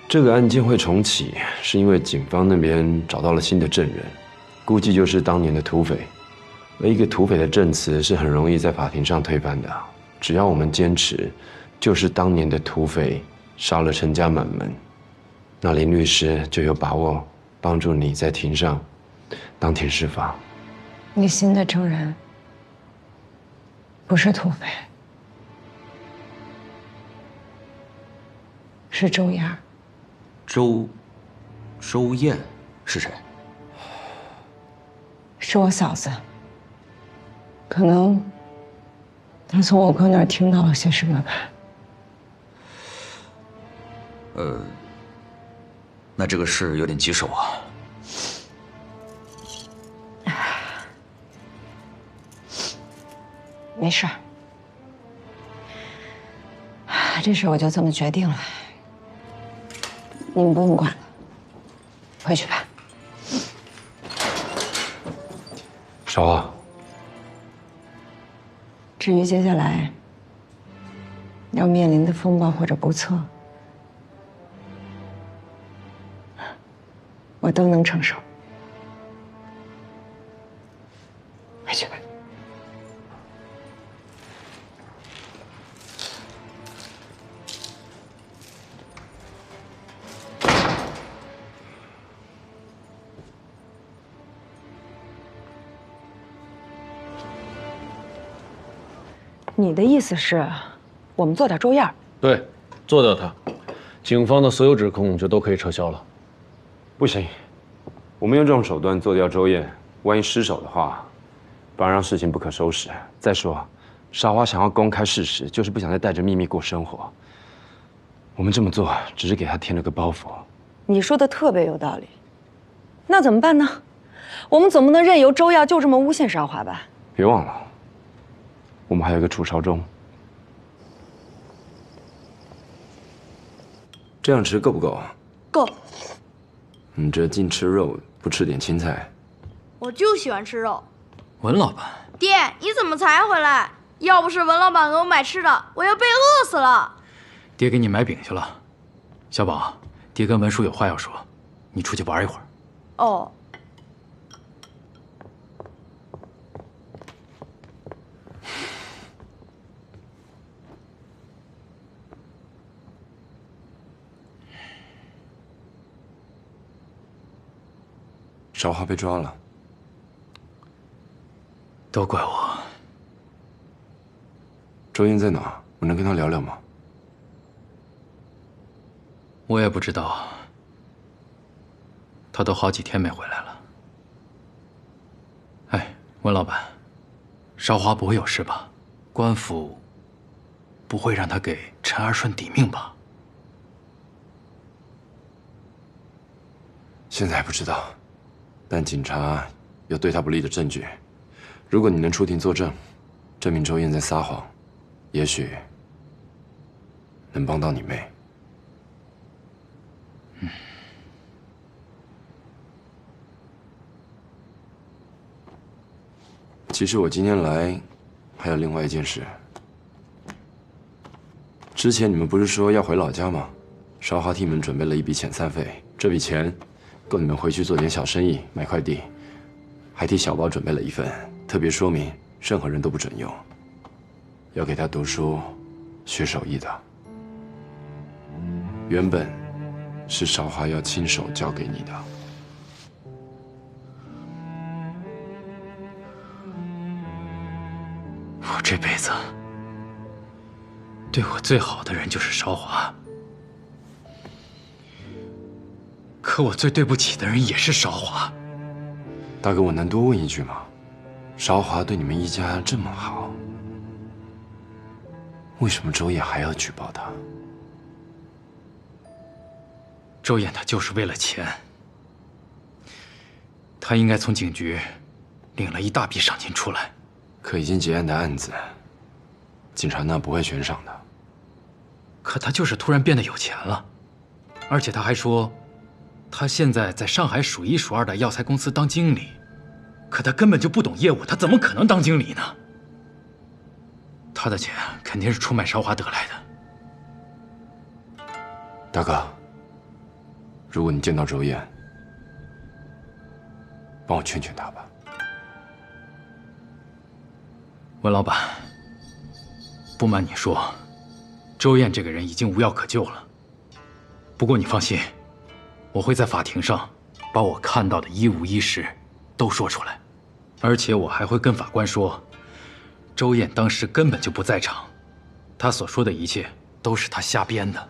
[SPEAKER 8] 这个案件会重启，是因为警方那边找到了新的证人，估计就是当年的土匪。而一个土匪的证词是很容易在法庭上推翻的，只要我们坚持，就是当年的土匪杀了陈家满门，那林律师就有把握帮助你在庭上当庭释法。
[SPEAKER 6] 你新的证人不是土匪，是周燕。
[SPEAKER 12] 周燕是谁？
[SPEAKER 6] 是我嫂子。可能她从我哥那儿听到了些什么吧。
[SPEAKER 12] 那这个事有点棘手啊。
[SPEAKER 6] 没事儿，这事我就这么决定了，你们不用管了，回去吧。
[SPEAKER 8] 少华，
[SPEAKER 6] 至于接下来要面临的风暴或者不测，我我都能承受。回去吧。你的意思是，我们做点周燕？
[SPEAKER 10] 对，做掉他，警方的所有指控就都可以撤销了。
[SPEAKER 8] 不行，我们用这种手段做掉周燕，万一失手的话，反而让事情不可收拾。再说，少华想要公开事实，就是不想再带着秘密过生活。我们这么做，只是给他添了个包袱。
[SPEAKER 6] 你说的特别有道理。那怎么办呢？我们总不能任由周燕就这么诬陷少华吧？
[SPEAKER 8] 别忘了，我们还有一个楚朝忠。这样吃够不够啊？
[SPEAKER 3] 够。
[SPEAKER 8] 你这净吃肉，不吃点青菜？
[SPEAKER 3] 我就喜欢吃肉。
[SPEAKER 1] 文老板，
[SPEAKER 3] 爹，你怎么才回来？要不是文老板给我买吃的，我要被饿死了。
[SPEAKER 1] 爹给你买饼去了。小宝，爹跟文叔有话要说，你出去玩一会儿。
[SPEAKER 3] 哦。
[SPEAKER 8] 少华被抓了，
[SPEAKER 1] 都怪我。
[SPEAKER 8] 周燕在哪？我能跟她聊聊吗？
[SPEAKER 1] 我也不知道，他都好几天没回来了。哎，文老板，少华不会有事吧？官府不会让他给陈二顺抵命吧？
[SPEAKER 8] 现在还不知道。但警察有对他不利的证据，如果你能出庭作证，证明周燕在撒谎，也许能帮到你妹。其实我今天来还有另外一件事。之前你们不是说要回老家吗？少华替你们准备了一笔遣散费，这笔钱够你们回去做点小生意，买块地，还替小宝准备了一份，特别说明任何人都不准用，要给他读书、学手艺的。原本是少华要亲手交给你的。
[SPEAKER 1] 我这辈子对我最好的人就是少华。可我最对不起的人也是少华。
[SPEAKER 8] 大哥，我能多问一句吗？少华对你们一家这么好，为什么周燕还要举报他？
[SPEAKER 1] 周燕她就是为了钱。她应该从警局领了一大笔赏金出来。
[SPEAKER 8] 可已经结案的案子，警察那不会悬赏的。
[SPEAKER 1] 可她就是突然变得有钱了，而且她还说，他现在在上海数一数二的药材公司当经理，可他根本就不懂业务，他怎么可能当经理呢？他的钱肯定是出卖少华得来的。
[SPEAKER 8] 大哥，如果你见到周燕，帮我劝劝她吧。
[SPEAKER 1] 文老板，不瞒你说，周燕这个人已经无药可救了。不过你放心，我会在法庭上把我看到的一五一十都说出来，而且我还会跟法官说，周燕当时根本就不在场，她所说的一切都是她瞎编的。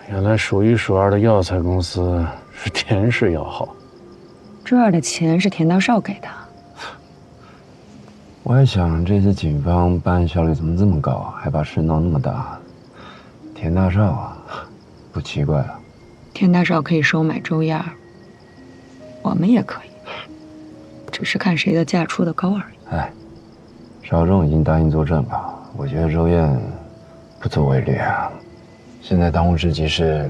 [SPEAKER 10] 原来数一数二的药材公司是田氏药号，
[SPEAKER 6] 这儿的钱是田道少给的。
[SPEAKER 8] 我还想这次警方办案效率怎么这么高啊，还把事闹那么大。田大少啊，不奇怪了。
[SPEAKER 5] 田大少可以收买周燕儿，我们也可以，只是看谁的价出的高而已。
[SPEAKER 8] 哎，少仲已经答应作证了，我觉得周燕不足为虑啊。现在当务之急是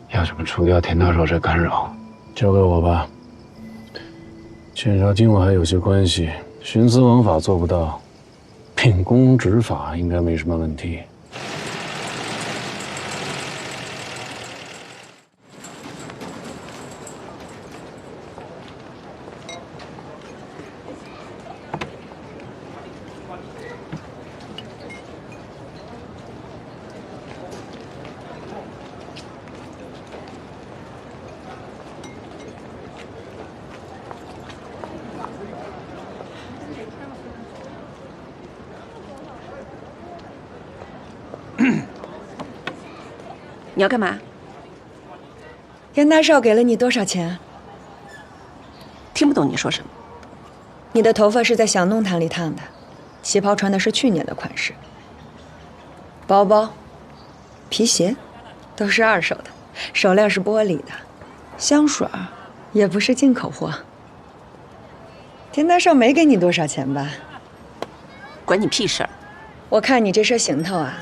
[SPEAKER 8] 要怎么除掉田大少这干扰。
[SPEAKER 10] 交给我吧。检察今晚还有些关系，徇私枉法做不到，秉公执法应该没什么问题。
[SPEAKER 2] 你要干嘛？
[SPEAKER 5] 田大少给了你多少钱？
[SPEAKER 2] 听不懂你说什么。
[SPEAKER 5] 你的头发是在小弄堂里烫的，旗袍穿的是去年的款式，包包、皮鞋都是2手的，手链是玻璃的，香水也不是进口货。田大少没给你多少钱吧？
[SPEAKER 2] 关你屁事儿！
[SPEAKER 5] 我看你这身行头啊，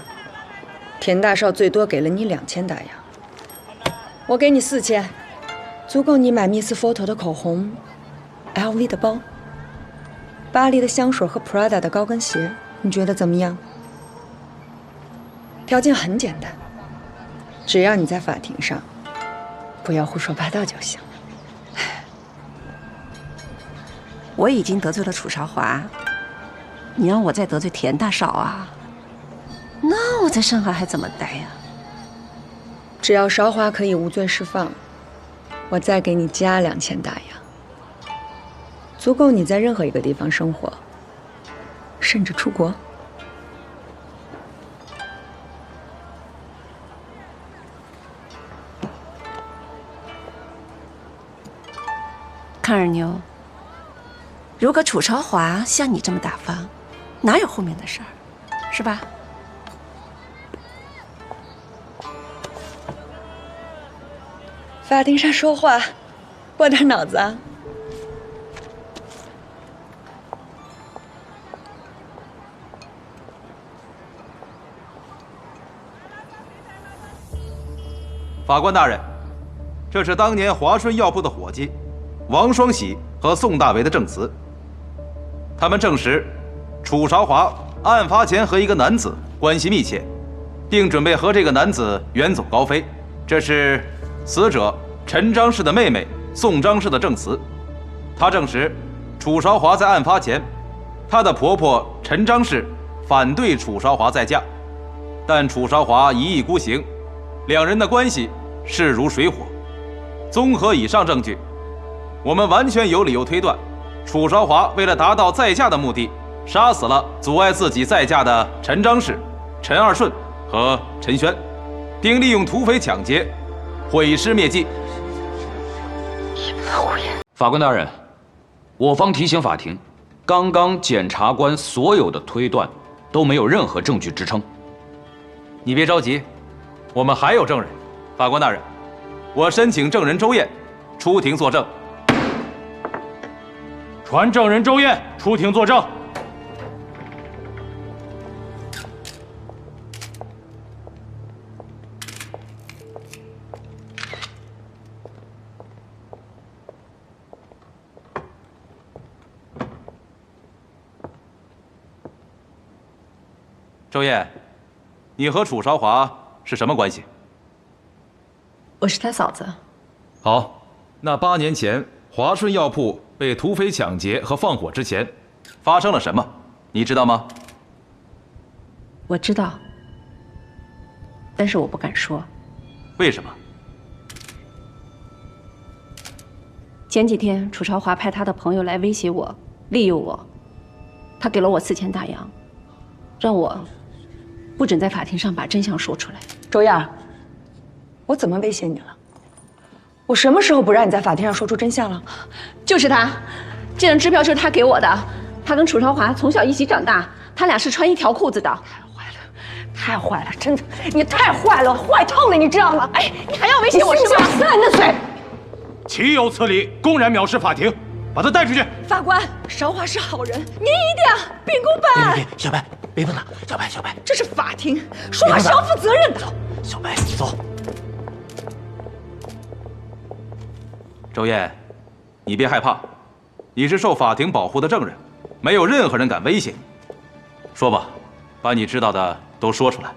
[SPEAKER 5] 田大少最多给了你2000大洋，我给你4000，足够你买 Miss Photo 的口红、LV 的包、巴黎的香水和 Prada 的高跟鞋，你觉得怎么样？条件很简单，只要你在法庭上不要胡说八道就行。
[SPEAKER 2] 我已经得罪了楚少华，你让我再得罪田大少啊？那我在上海还怎么待呀？
[SPEAKER 5] 只要韶华可以无罪释放，我再给你加2000大洋，足够你在任何一个地方生活，甚至出国。
[SPEAKER 2] 康二妞，如果楚朝华像你这么大方，哪有后面的事儿，是吧？
[SPEAKER 5] 法庭上说话，过点脑子啊！
[SPEAKER 15] 法官大人，这是当年华顺药铺的伙计王双喜和宋大为的证词。他们证实，楚韶华案发前和一个男子关系密切，并准备和这个男子远走高飞。这是死者陈张氏的妹妹宋张氏的证词。她证实，楚韶华在案发前，她的婆婆陈张氏反对楚韶华再嫁，但楚韶华一意孤行，两人的关系势如水火。综合以上证据，我们完全有理由推断，楚韶华为了达到再嫁的目的，杀死了阻碍自己再嫁的陈张氏、陈二顺和陈轩，并利用土匪抢劫毁尸灭迹。
[SPEAKER 12] 法官大人，我方提醒法庭，刚刚检察官所有的推断都没有任何证据支撑。
[SPEAKER 15] 你别着急，我们还有证人。法官大人，我申请证人周燕出庭作证。
[SPEAKER 13] 传证人周燕出庭作证。
[SPEAKER 15] 周燕，你和楚韶华是什么关系？
[SPEAKER 2] 我是他嫂子。
[SPEAKER 15] 好，那8年前华顺药铺被土匪抢劫和放火之前，发生了什么？你知道吗？
[SPEAKER 2] 我知道，但是我不敢说。
[SPEAKER 15] 为什么？
[SPEAKER 2] 前几天楚朝华派他的朋友来威胁我，利诱我，他给了我4000大洋，让我不准在法庭上把真相说出来。
[SPEAKER 5] 周燕，我怎么威胁你了？我什么时候不让你在法庭上说出真相了？
[SPEAKER 2] 就是他，这张支票就是他给我的。他跟楚朝华从小一起长大，他俩是穿一条裤子的。
[SPEAKER 5] 太坏了，真的，你太坏了，坏透了，你知道吗？哎，你还要威胁我是吧？撕了你的嘴！
[SPEAKER 13] 岂有此理！公然藐视法庭，把他带出去。
[SPEAKER 5] 法官，韶华是好人，您一定秉公办案。
[SPEAKER 14] 别，小白，别碰他，小白，
[SPEAKER 5] 这是法庭，说话是要负责任的。
[SPEAKER 14] 小白，走。
[SPEAKER 15] 周燕，你别害怕，你是受法庭保护的证人，没有任何人敢威胁你。说吧，把你知道的都说出来。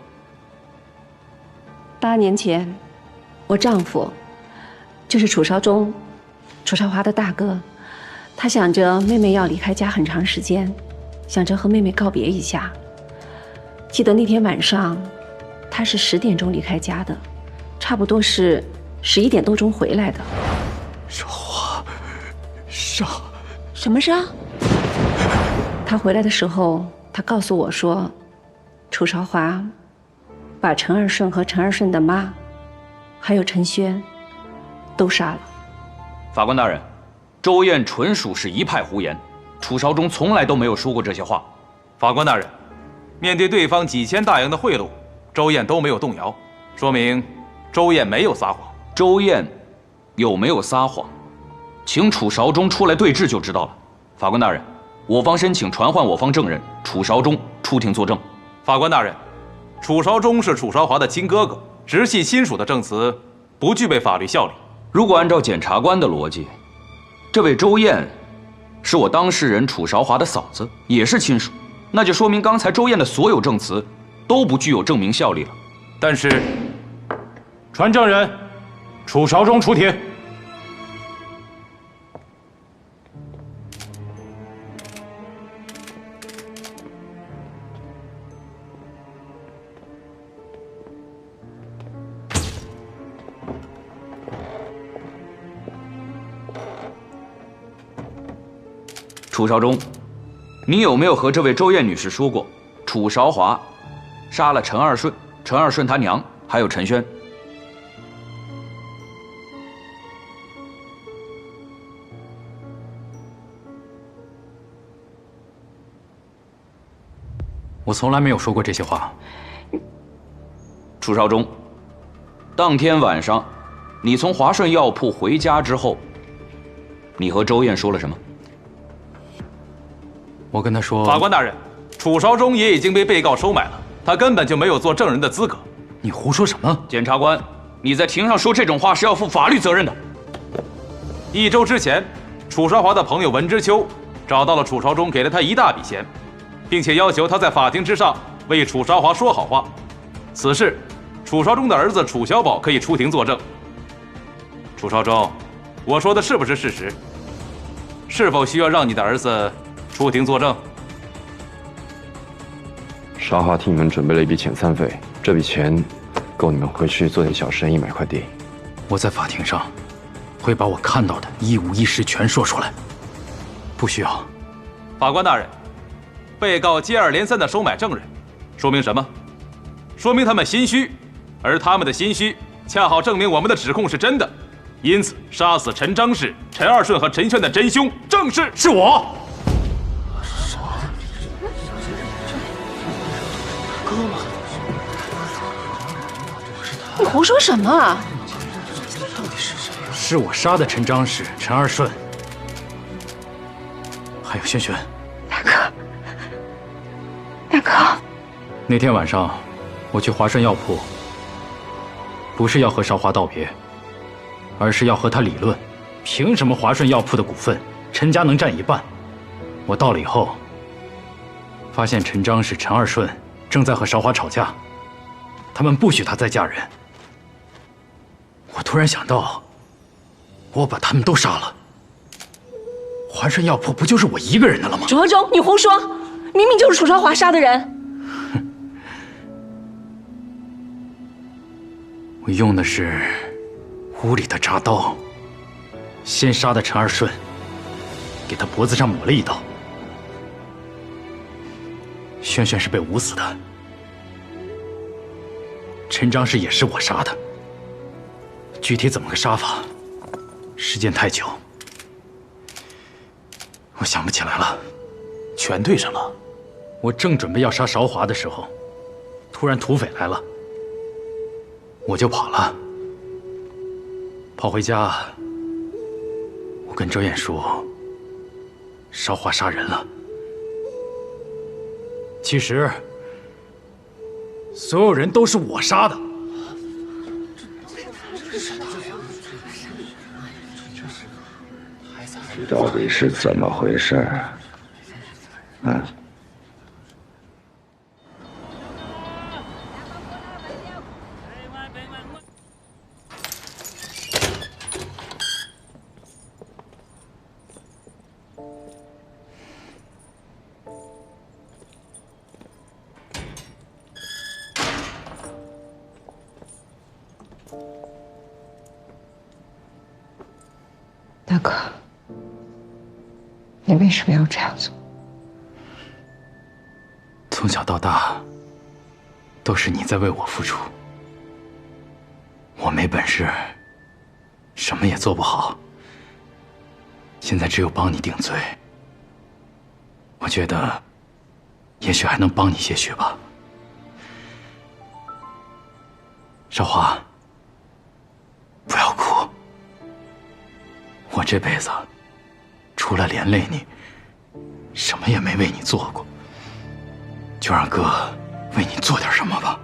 [SPEAKER 2] 8年前，我丈夫就是楚少忠，楚少华的大哥，他想着妹妹要离开家很长时间，想着和妹妹告别一下。记得那天晚上，他是10点钟离开家的，差不多是11点多钟回来的。
[SPEAKER 1] 少华，杀？
[SPEAKER 2] 什么杀？他回来的时候，他告诉我说，楚少华把陈二顺和陈二顺的妈，还有陈轩，都杀了。
[SPEAKER 12] 法官大人，周燕纯属是一派胡言，楚少忠从来都没有说过这些话。
[SPEAKER 15] 法官大人，面对对方几千大洋的贿赂，周燕都没有动摇，说明周燕没有撒谎。
[SPEAKER 12] 周燕有没有撒谎，请楚少忠出来对质就知道了。法官大人，我方申请传唤我方证人楚少忠出庭作证。
[SPEAKER 15] 法官大人，楚少忠是楚少华的亲哥哥，直系亲属的证词不具备法律效力。
[SPEAKER 12] 如果按照检察官的逻辑，这位周燕是我当事人楚少华的嫂子，也是亲属，那就说明刚才周燕的所有证词都不具有证明效力了。
[SPEAKER 15] 但是，
[SPEAKER 13] 传证人楚少忠出庭。
[SPEAKER 12] 楚少忠，你有没有和这位周燕女士说过，楚少华杀了陈二顺、陈二顺他娘，还有陈轩？
[SPEAKER 1] 我从来没有说过这些话。
[SPEAKER 12] 楚少忠，当天晚上，你从华顺药铺回家之后，你和周燕说了什么？
[SPEAKER 1] 我跟他说，
[SPEAKER 15] 法官大人，楚少忠也已经被被告收买了，他根本就没有做证人的资格。
[SPEAKER 1] 你胡说什么？
[SPEAKER 12] 检察官，你在庭上说这种话是要负法律责任的。
[SPEAKER 15] 1周之前，楚少华的朋友文之秋找到了楚少忠，给了他一大笔钱，并且要求他在法庭之上为楚少华说好话。此事，楚少忠的儿子楚小宝可以出庭作证。楚少忠，我说的是不是事实？是否需要让你的儿子出庭作证？
[SPEAKER 8] 少华替你们准备了一笔遣散费，这笔钱够你们回去做点小生意，买块地。
[SPEAKER 1] 我在法庭上会把我看到的一五一十全说出来，不需要。
[SPEAKER 15] 法官大人，被告接二连三的收买证人，说明什么？说明他们心虚，而他们的心虚恰好证明我们的指控是真的。因此，杀死陈章氏、陈二顺和陈轩的真凶正是我。
[SPEAKER 2] 哥吗？你胡说什么啊？
[SPEAKER 1] 是我杀的陈章氏、陈二顺，还有轩轩。
[SPEAKER 2] 大哥，
[SPEAKER 1] 那天晚上，我去华顺药铺，不是要和少华道别，而是要和他理论，凭什么华顺药铺的股份陈家能占一半？我到了以后，发现陈章氏、陈二顺正在和少华吵架，他们不许她再嫁人。我突然想到，我把他们都杀了，华顺药铺不就是我一个人的了吗？
[SPEAKER 2] 楚少忠，你胡说，明明就是楚少华杀的人。
[SPEAKER 1] 我用的是屋里的铡刀，先杀的陈二顺，给他脖子上抹了一刀。轩轩是被捂死的，陈章氏也是我杀的。具体怎么个杀法，时间太久，我想不起来了。
[SPEAKER 13] 全对上了。
[SPEAKER 1] 我正准备要杀韶华的时候，突然土匪来了，我就跑了。跑回家，我跟周燕说，韶华杀人了。其实，所有人都是我杀的。
[SPEAKER 11] 这到底是怎么回事？嗯。
[SPEAKER 6] 大哥，你为什么要这样做？
[SPEAKER 1] 从小到大，都是你在为我付出。我没本事，什么也做不好。现在只有帮你顶罪。我觉得，也许还能帮你些许吧。韶华，不要哭。我这辈子，除了连累你，什么也没为你做过。就让哥为你做点什么吧，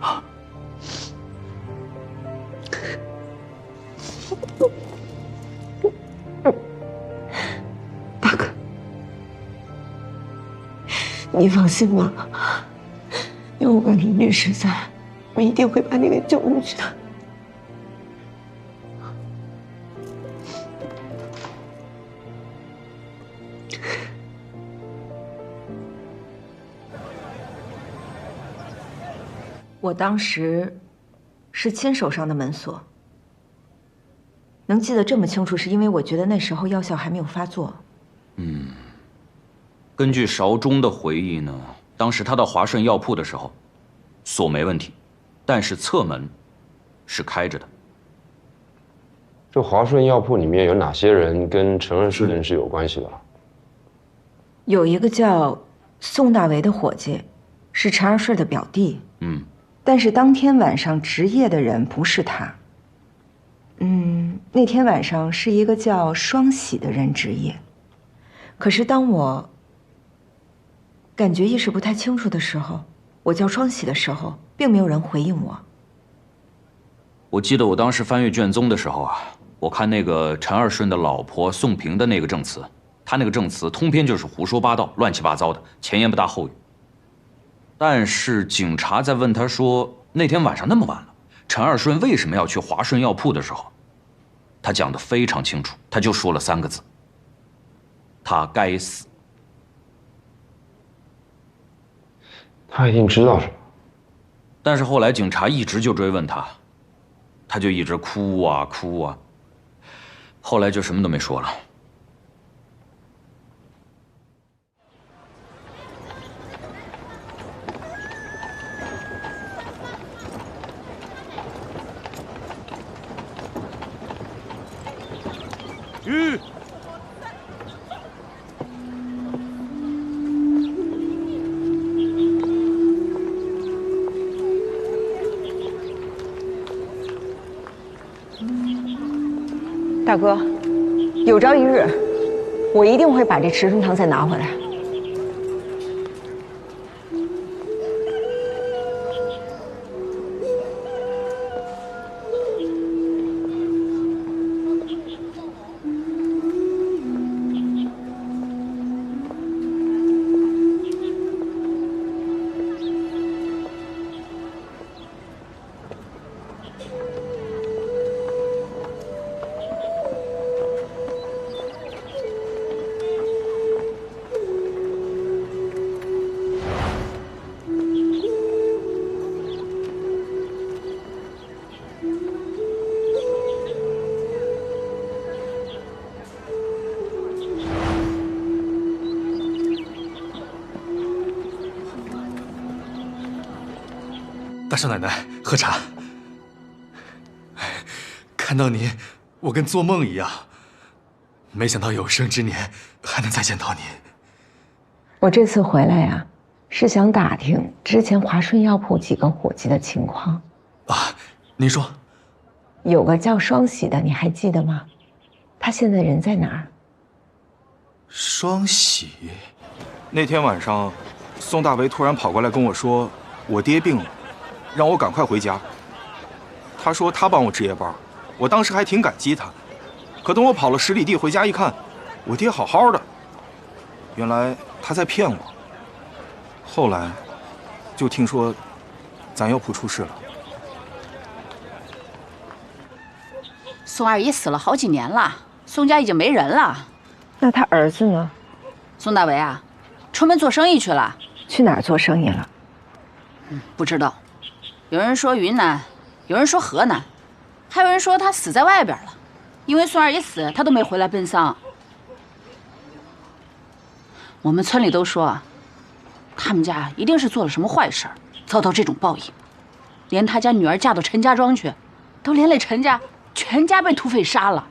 [SPEAKER 1] 啊！
[SPEAKER 6] 大哥，你放心吧，有我跟林律师在，我一定会把你给救回去的。
[SPEAKER 5] 我当时是亲手上的门锁，能记得这么清楚，是因为我觉得那时候药效还没有发作。
[SPEAKER 12] 根据韶忠的回忆呢，当时他到华顺药铺的时候，锁没问题，但是侧门是开着的。
[SPEAKER 8] 这华顺药铺里面有哪些人跟陈二顺是有关系的？
[SPEAKER 5] 有一个叫宋大为的伙计，是陈二顺的表弟。但是当天晚上值夜的人不是他。那天晚上是一个叫双喜的人值夜。可是当我感觉意识不太清楚的时候，我叫双喜的时候，并没有人回应我。
[SPEAKER 12] 我记得我当时翻阅卷宗的时候啊，我看那个陈二顺的老婆宋平的那个证词，他那个证词通篇就是胡说八道、乱七八糟的，前言不搭后语。但是警察在问他说那天晚上那么晚了，陈二顺为什么要去华顺药铺的时候，他讲得非常清楚，他就说了3个字：他该死。
[SPEAKER 8] 他一定知道什么。
[SPEAKER 12] 但是后来警察一直就追问他，他就一直哭啊哭啊，后来就什么都没说了。
[SPEAKER 6] 大哥，有朝一日，我一定会把这池春堂再拿回来。
[SPEAKER 4] 大少奶奶，喝茶。看到您，我跟做梦一样。
[SPEAKER 1] 没想到有生之年还能再见到你。
[SPEAKER 6] 我这次回来呀，是想打听之前华顺药铺几个伙计的情况。
[SPEAKER 1] 啊，您说。
[SPEAKER 6] 有个叫双喜的，你还记得吗？他现在人在哪儿？
[SPEAKER 1] 双喜。
[SPEAKER 16] 那天晚上，宋大为突然跑过来跟我说，我爹病了，让我赶快回家。他说他帮我值夜班，我当时还挺感激他。可等我跑了10里地回家一看，我爹好好的。原来他在骗我。后来，就听说，咱药铺出事了。
[SPEAKER 17] 宋二姨死了好几年了，宋家已经没人了。
[SPEAKER 6] 那他儿子呢？
[SPEAKER 17] 宋大为啊，出门做生意去了。
[SPEAKER 6] 去哪儿做生意了？
[SPEAKER 17] 不知道。有人说云南，有人说河南，还有人说他死在外边了。因为宋二姨死，他都没回来奔丧。我们村里都说，他们家一定是做了什么坏事，遭到这种报应。连他家女儿嫁到陈家庄去，都连累陈家全家被土匪杀了。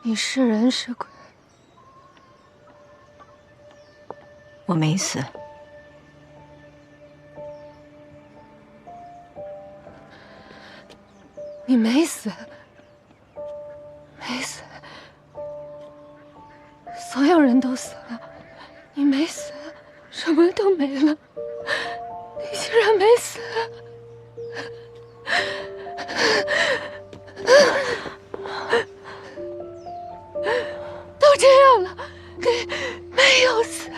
[SPEAKER 3] 你是人是鬼？
[SPEAKER 5] 我没死。
[SPEAKER 3] 你没死，没死，所有人都死了，你没死，什么都没了，你竟然没死！都这样了，你没有死。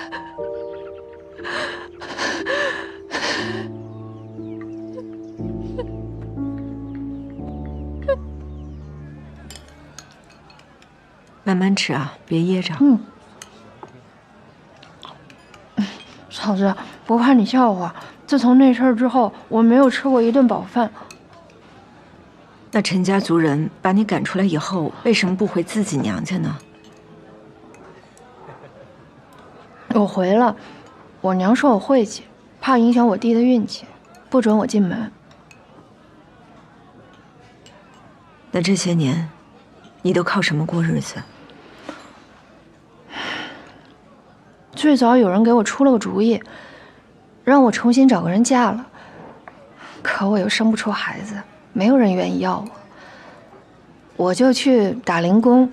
[SPEAKER 5] 慢慢吃啊，别噎着。
[SPEAKER 3] 嫂子，不怕你笑话，自从那事儿之后，我没有吃过一顿饱饭。
[SPEAKER 5] 那陈家族人把你赶出来以后，为什么不回自己娘家呢？
[SPEAKER 3] 我回了，我娘说我晦气，怕影响我弟的运气，不准我进门。
[SPEAKER 5] 那这些年，你都靠什么过日子？
[SPEAKER 3] 最早有人给我出了个主意，让我重新找个人嫁了，可我又生不出孩子，没有人愿意要我，我就去打零工，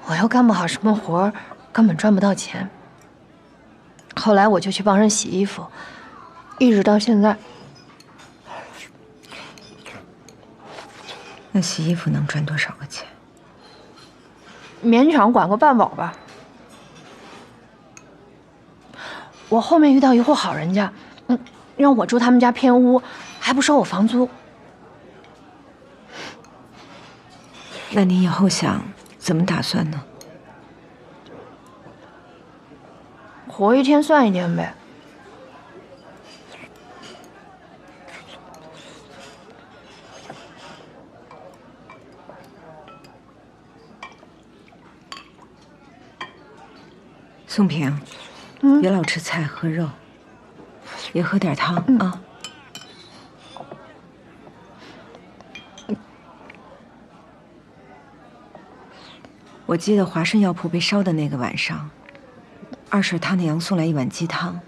[SPEAKER 3] 我又干不好什么活，根本赚不到钱。后来我就去帮人洗衣服，一直到现在。
[SPEAKER 5] 那洗衣服能赚多少个钱？
[SPEAKER 3] 勉强管个半饱吧。我后面遇到一户好人家，让我住他们家偏屋，还不收我房租。
[SPEAKER 5] 那你以后想怎么打算呢？
[SPEAKER 3] 活一天算一天呗。
[SPEAKER 5] 宋平，别老吃菜喝肉，也喝点汤啊。我记得华顺药铺被烧的那个晚上，二婶她那娘送来一碗鸡汤。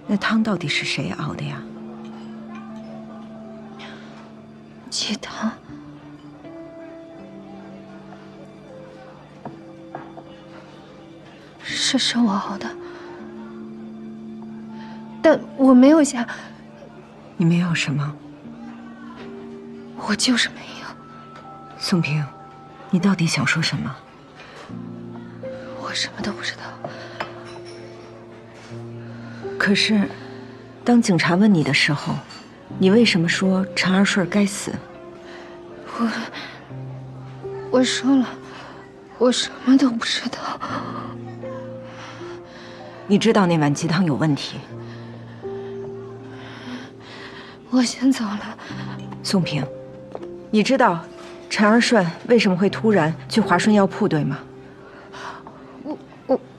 [SPEAKER 5] 那汤到底是谁熬的呀？
[SPEAKER 3] 鸡汤。是我熬的，但我没有下。
[SPEAKER 5] 你没有什么？
[SPEAKER 3] 我就是没有。
[SPEAKER 5] 宋平，你到底想说什么？
[SPEAKER 3] 我什么都不知道。
[SPEAKER 5] 可是，当警察问你的时候，你为什么说陈二顺该死？
[SPEAKER 3] 我说了，我什么都不知道。
[SPEAKER 5] 你知道那碗鸡汤有问题。
[SPEAKER 3] 我先走了。
[SPEAKER 5] 宋平，你知道陈二顺为什么会突然去华顺药铺，对吗？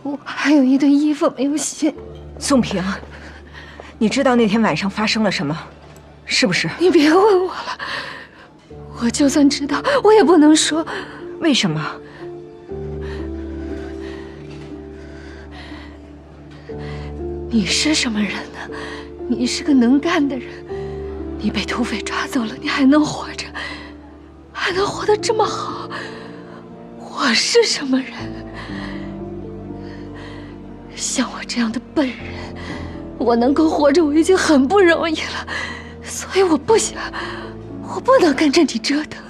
[SPEAKER 3] 我还有一堆衣服没有洗。
[SPEAKER 5] 宋平，你知道那天晚上发生了什么，是不是？
[SPEAKER 3] 你别问我了，我就算知道，我也不能说。
[SPEAKER 5] 为什么？
[SPEAKER 3] 你是什么人呢？你是个能干的人，你被土匪抓走了，你还能活着，还能活得这么好。我是什么人？像我这样的笨人，我能够活着，我已经很不容易了，所以我不想，我不能跟着你折腾。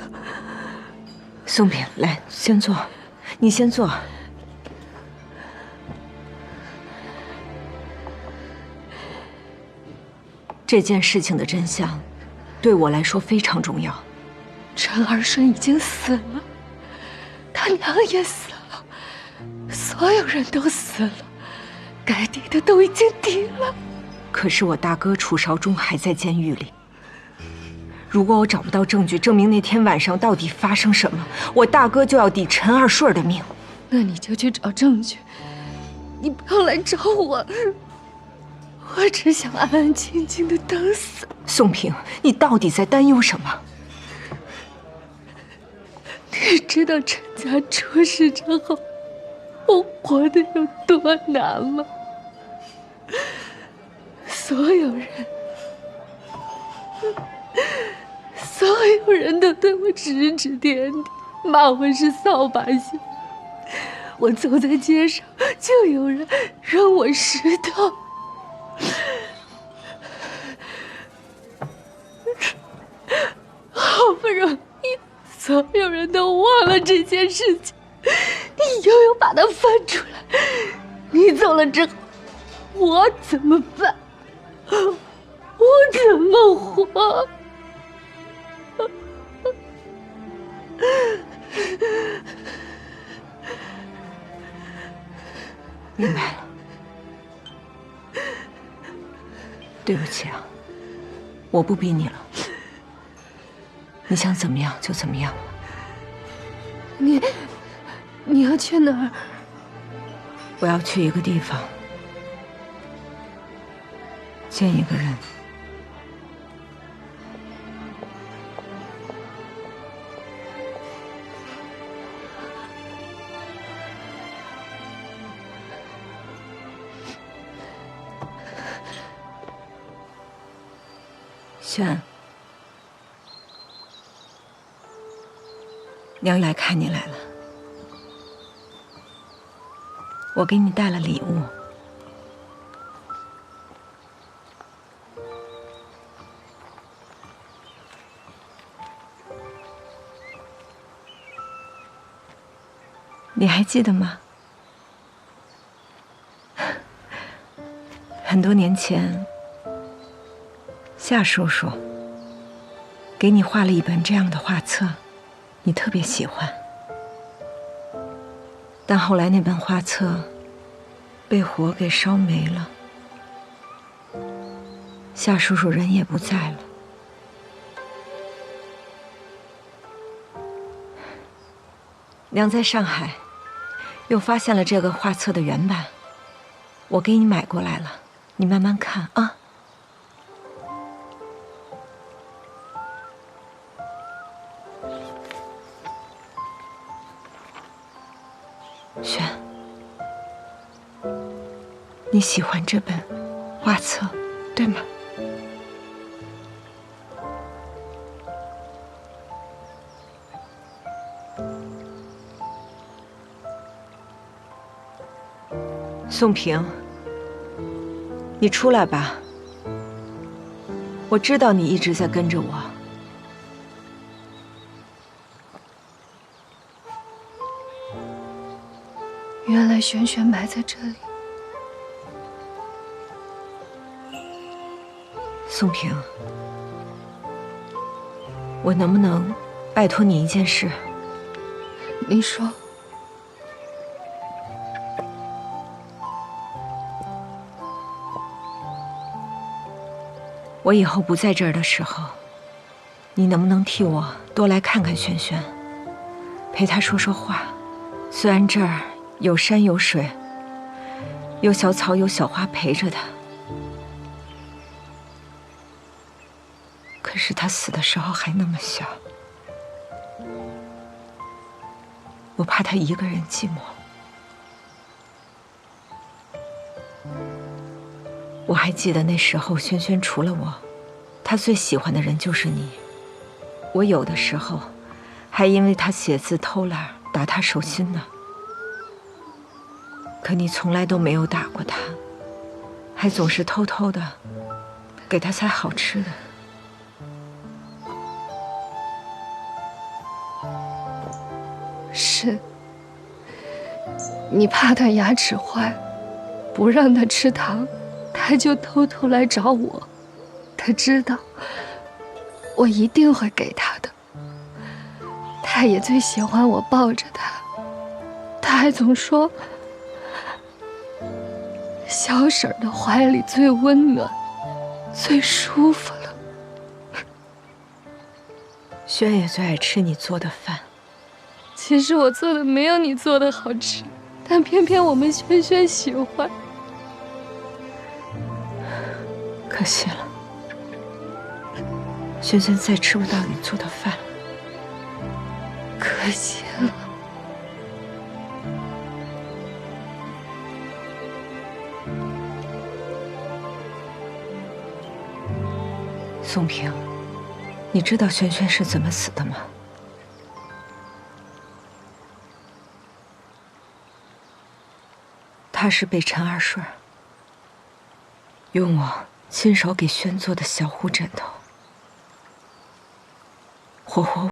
[SPEAKER 5] 宋平，来，先坐，你先坐。这件事情的真相，对我来说非常重要。
[SPEAKER 3] 陈二顺已经死了，他娘也死了，所有人都死了，该抵的都已经抵了。
[SPEAKER 5] 可是我大哥楚韶忠还在监狱里。如果我找不到证据证明那天晚上到底发生什么，我大哥就要抵陈二顺的命。
[SPEAKER 3] 那你就去找证据，你不要来找我。我只想安安静静的等死。
[SPEAKER 5] 宋平，你到底在担忧什么？
[SPEAKER 3] 你知道陈家出事之后，我活得有多难吗？所有人都对我指指点点，骂我是扫把星。我走在街上，就有人扔我石头。好不容易，所有人都忘了这件事情，你又要把它翻出来。你走了之后，我怎么办？我怎么活？
[SPEAKER 5] 明白了，对不起啊，我不逼你了，你想怎么样就怎么样。
[SPEAKER 3] 你要去哪儿？
[SPEAKER 5] 我要去一个地方，见一个人。轩，娘来看你来了，我给你带了礼物。你还记得吗？很多年前，夏叔叔给你画了一本这样的画册，你特别喜欢。但后来那本画册被火给烧没了，夏叔叔人也不在了。娘在上海又发现了这个画册的原版，我给你买过来了，你慢慢看啊。轩，你喜欢这本画册，对吗？宋平，你出来吧。我知道你一直在跟着我。
[SPEAKER 3] 原来璇璇埋在这里。
[SPEAKER 5] 宋平，我能不能拜托你一件事。
[SPEAKER 3] 你说。
[SPEAKER 5] 我以后不在这儿的时候，你能不能替我多来看看萱萱，陪她说说话？虽然这儿有山有水，有小草有小花陪着她，可是她死的时候还那么小，我怕她一个人寂寞。我还记得那时候，萱萱除了我，她最喜欢的人就是你。我有的时候还因为她写字偷懒打她手心呢。可你从来都没有打过她，还总是偷偷的给她塞好吃的。
[SPEAKER 3] 是，你怕她牙齿坏，不让她吃糖。他就偷偷来找我，他知道我一定会给他的。他也最喜欢我抱着他，他还总说小婶的怀里最温暖，最舒服了。
[SPEAKER 5] 萱也最爱吃你做的饭。
[SPEAKER 3] 其实我做的没有你做的好吃，但偏偏我们萱萱喜欢。
[SPEAKER 5] 可惜了，萱萱再吃不到你做的饭。
[SPEAKER 3] 可惜了。
[SPEAKER 5] 宋平，你知道萱萱是怎么死的吗？她是被陈二顺用我亲手给萱做的小护枕头，活活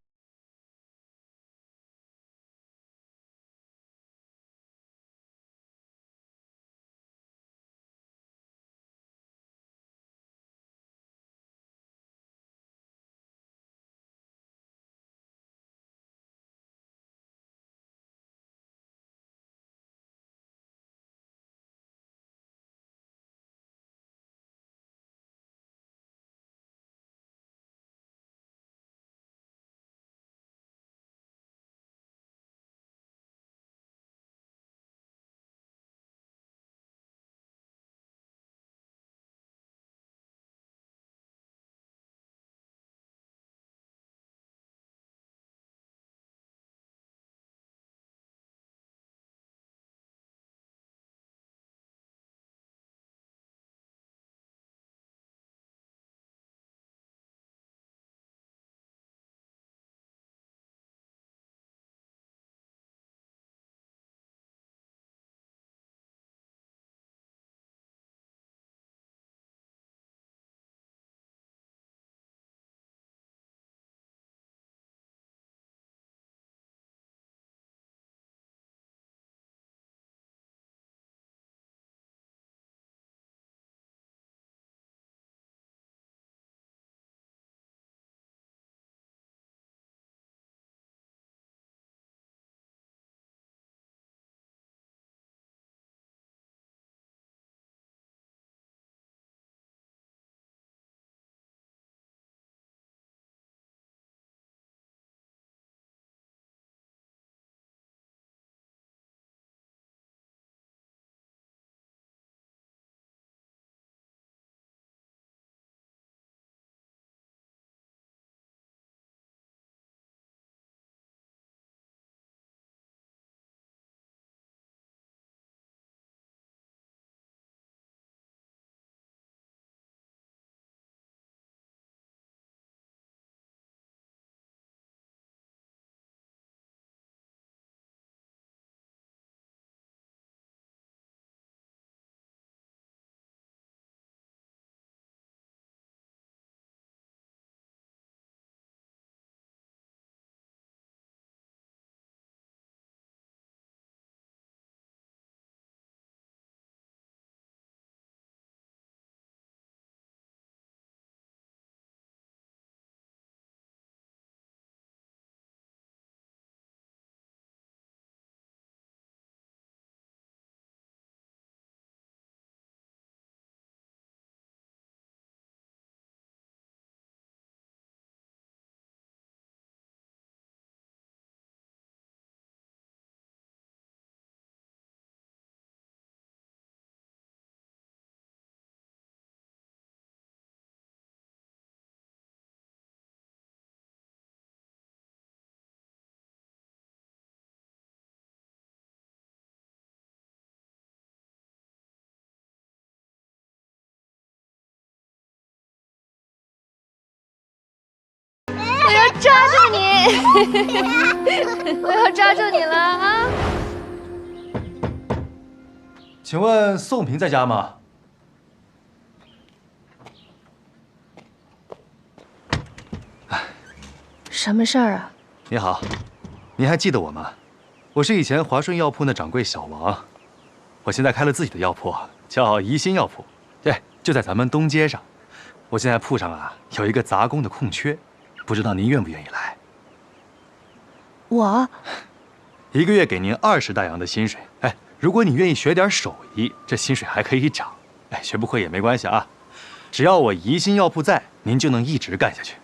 [SPEAKER 3] 要抓住你！我要抓住你了啊！
[SPEAKER 4] 请问宋平在家吗？
[SPEAKER 3] 什么事儿啊？
[SPEAKER 4] 你好，您还记得我吗？我是以前华顺药铺那掌柜小王，我现在开了自己的药铺，叫怡心药铺，对，就在咱们东街上。我现在铺上啊有一个杂工的空缺，不知道您愿不愿意来？
[SPEAKER 3] 我
[SPEAKER 4] 1个月给您20大洋的薪水。哎，如果你愿意学点手艺，这薪水还可以涨。哎，学不会也没关系啊，只要我怡心药铺在，您就能一直干下去。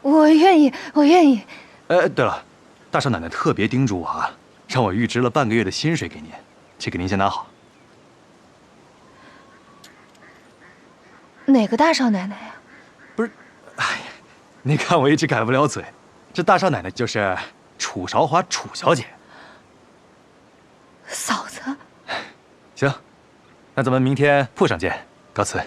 [SPEAKER 3] 我愿意，我愿意。
[SPEAKER 4] 对了，大少奶奶特别叮嘱我啊，让我预支了半个月的薪水给您，这个您先拿好。
[SPEAKER 3] 哪个大少奶奶呀？
[SPEAKER 4] 不是，哎呀，您看我一直改不了嘴，这大少奶奶就是楚韶华楚小姐。
[SPEAKER 3] 嫂子。
[SPEAKER 4] 行，那咱们明天铺上见，告辞。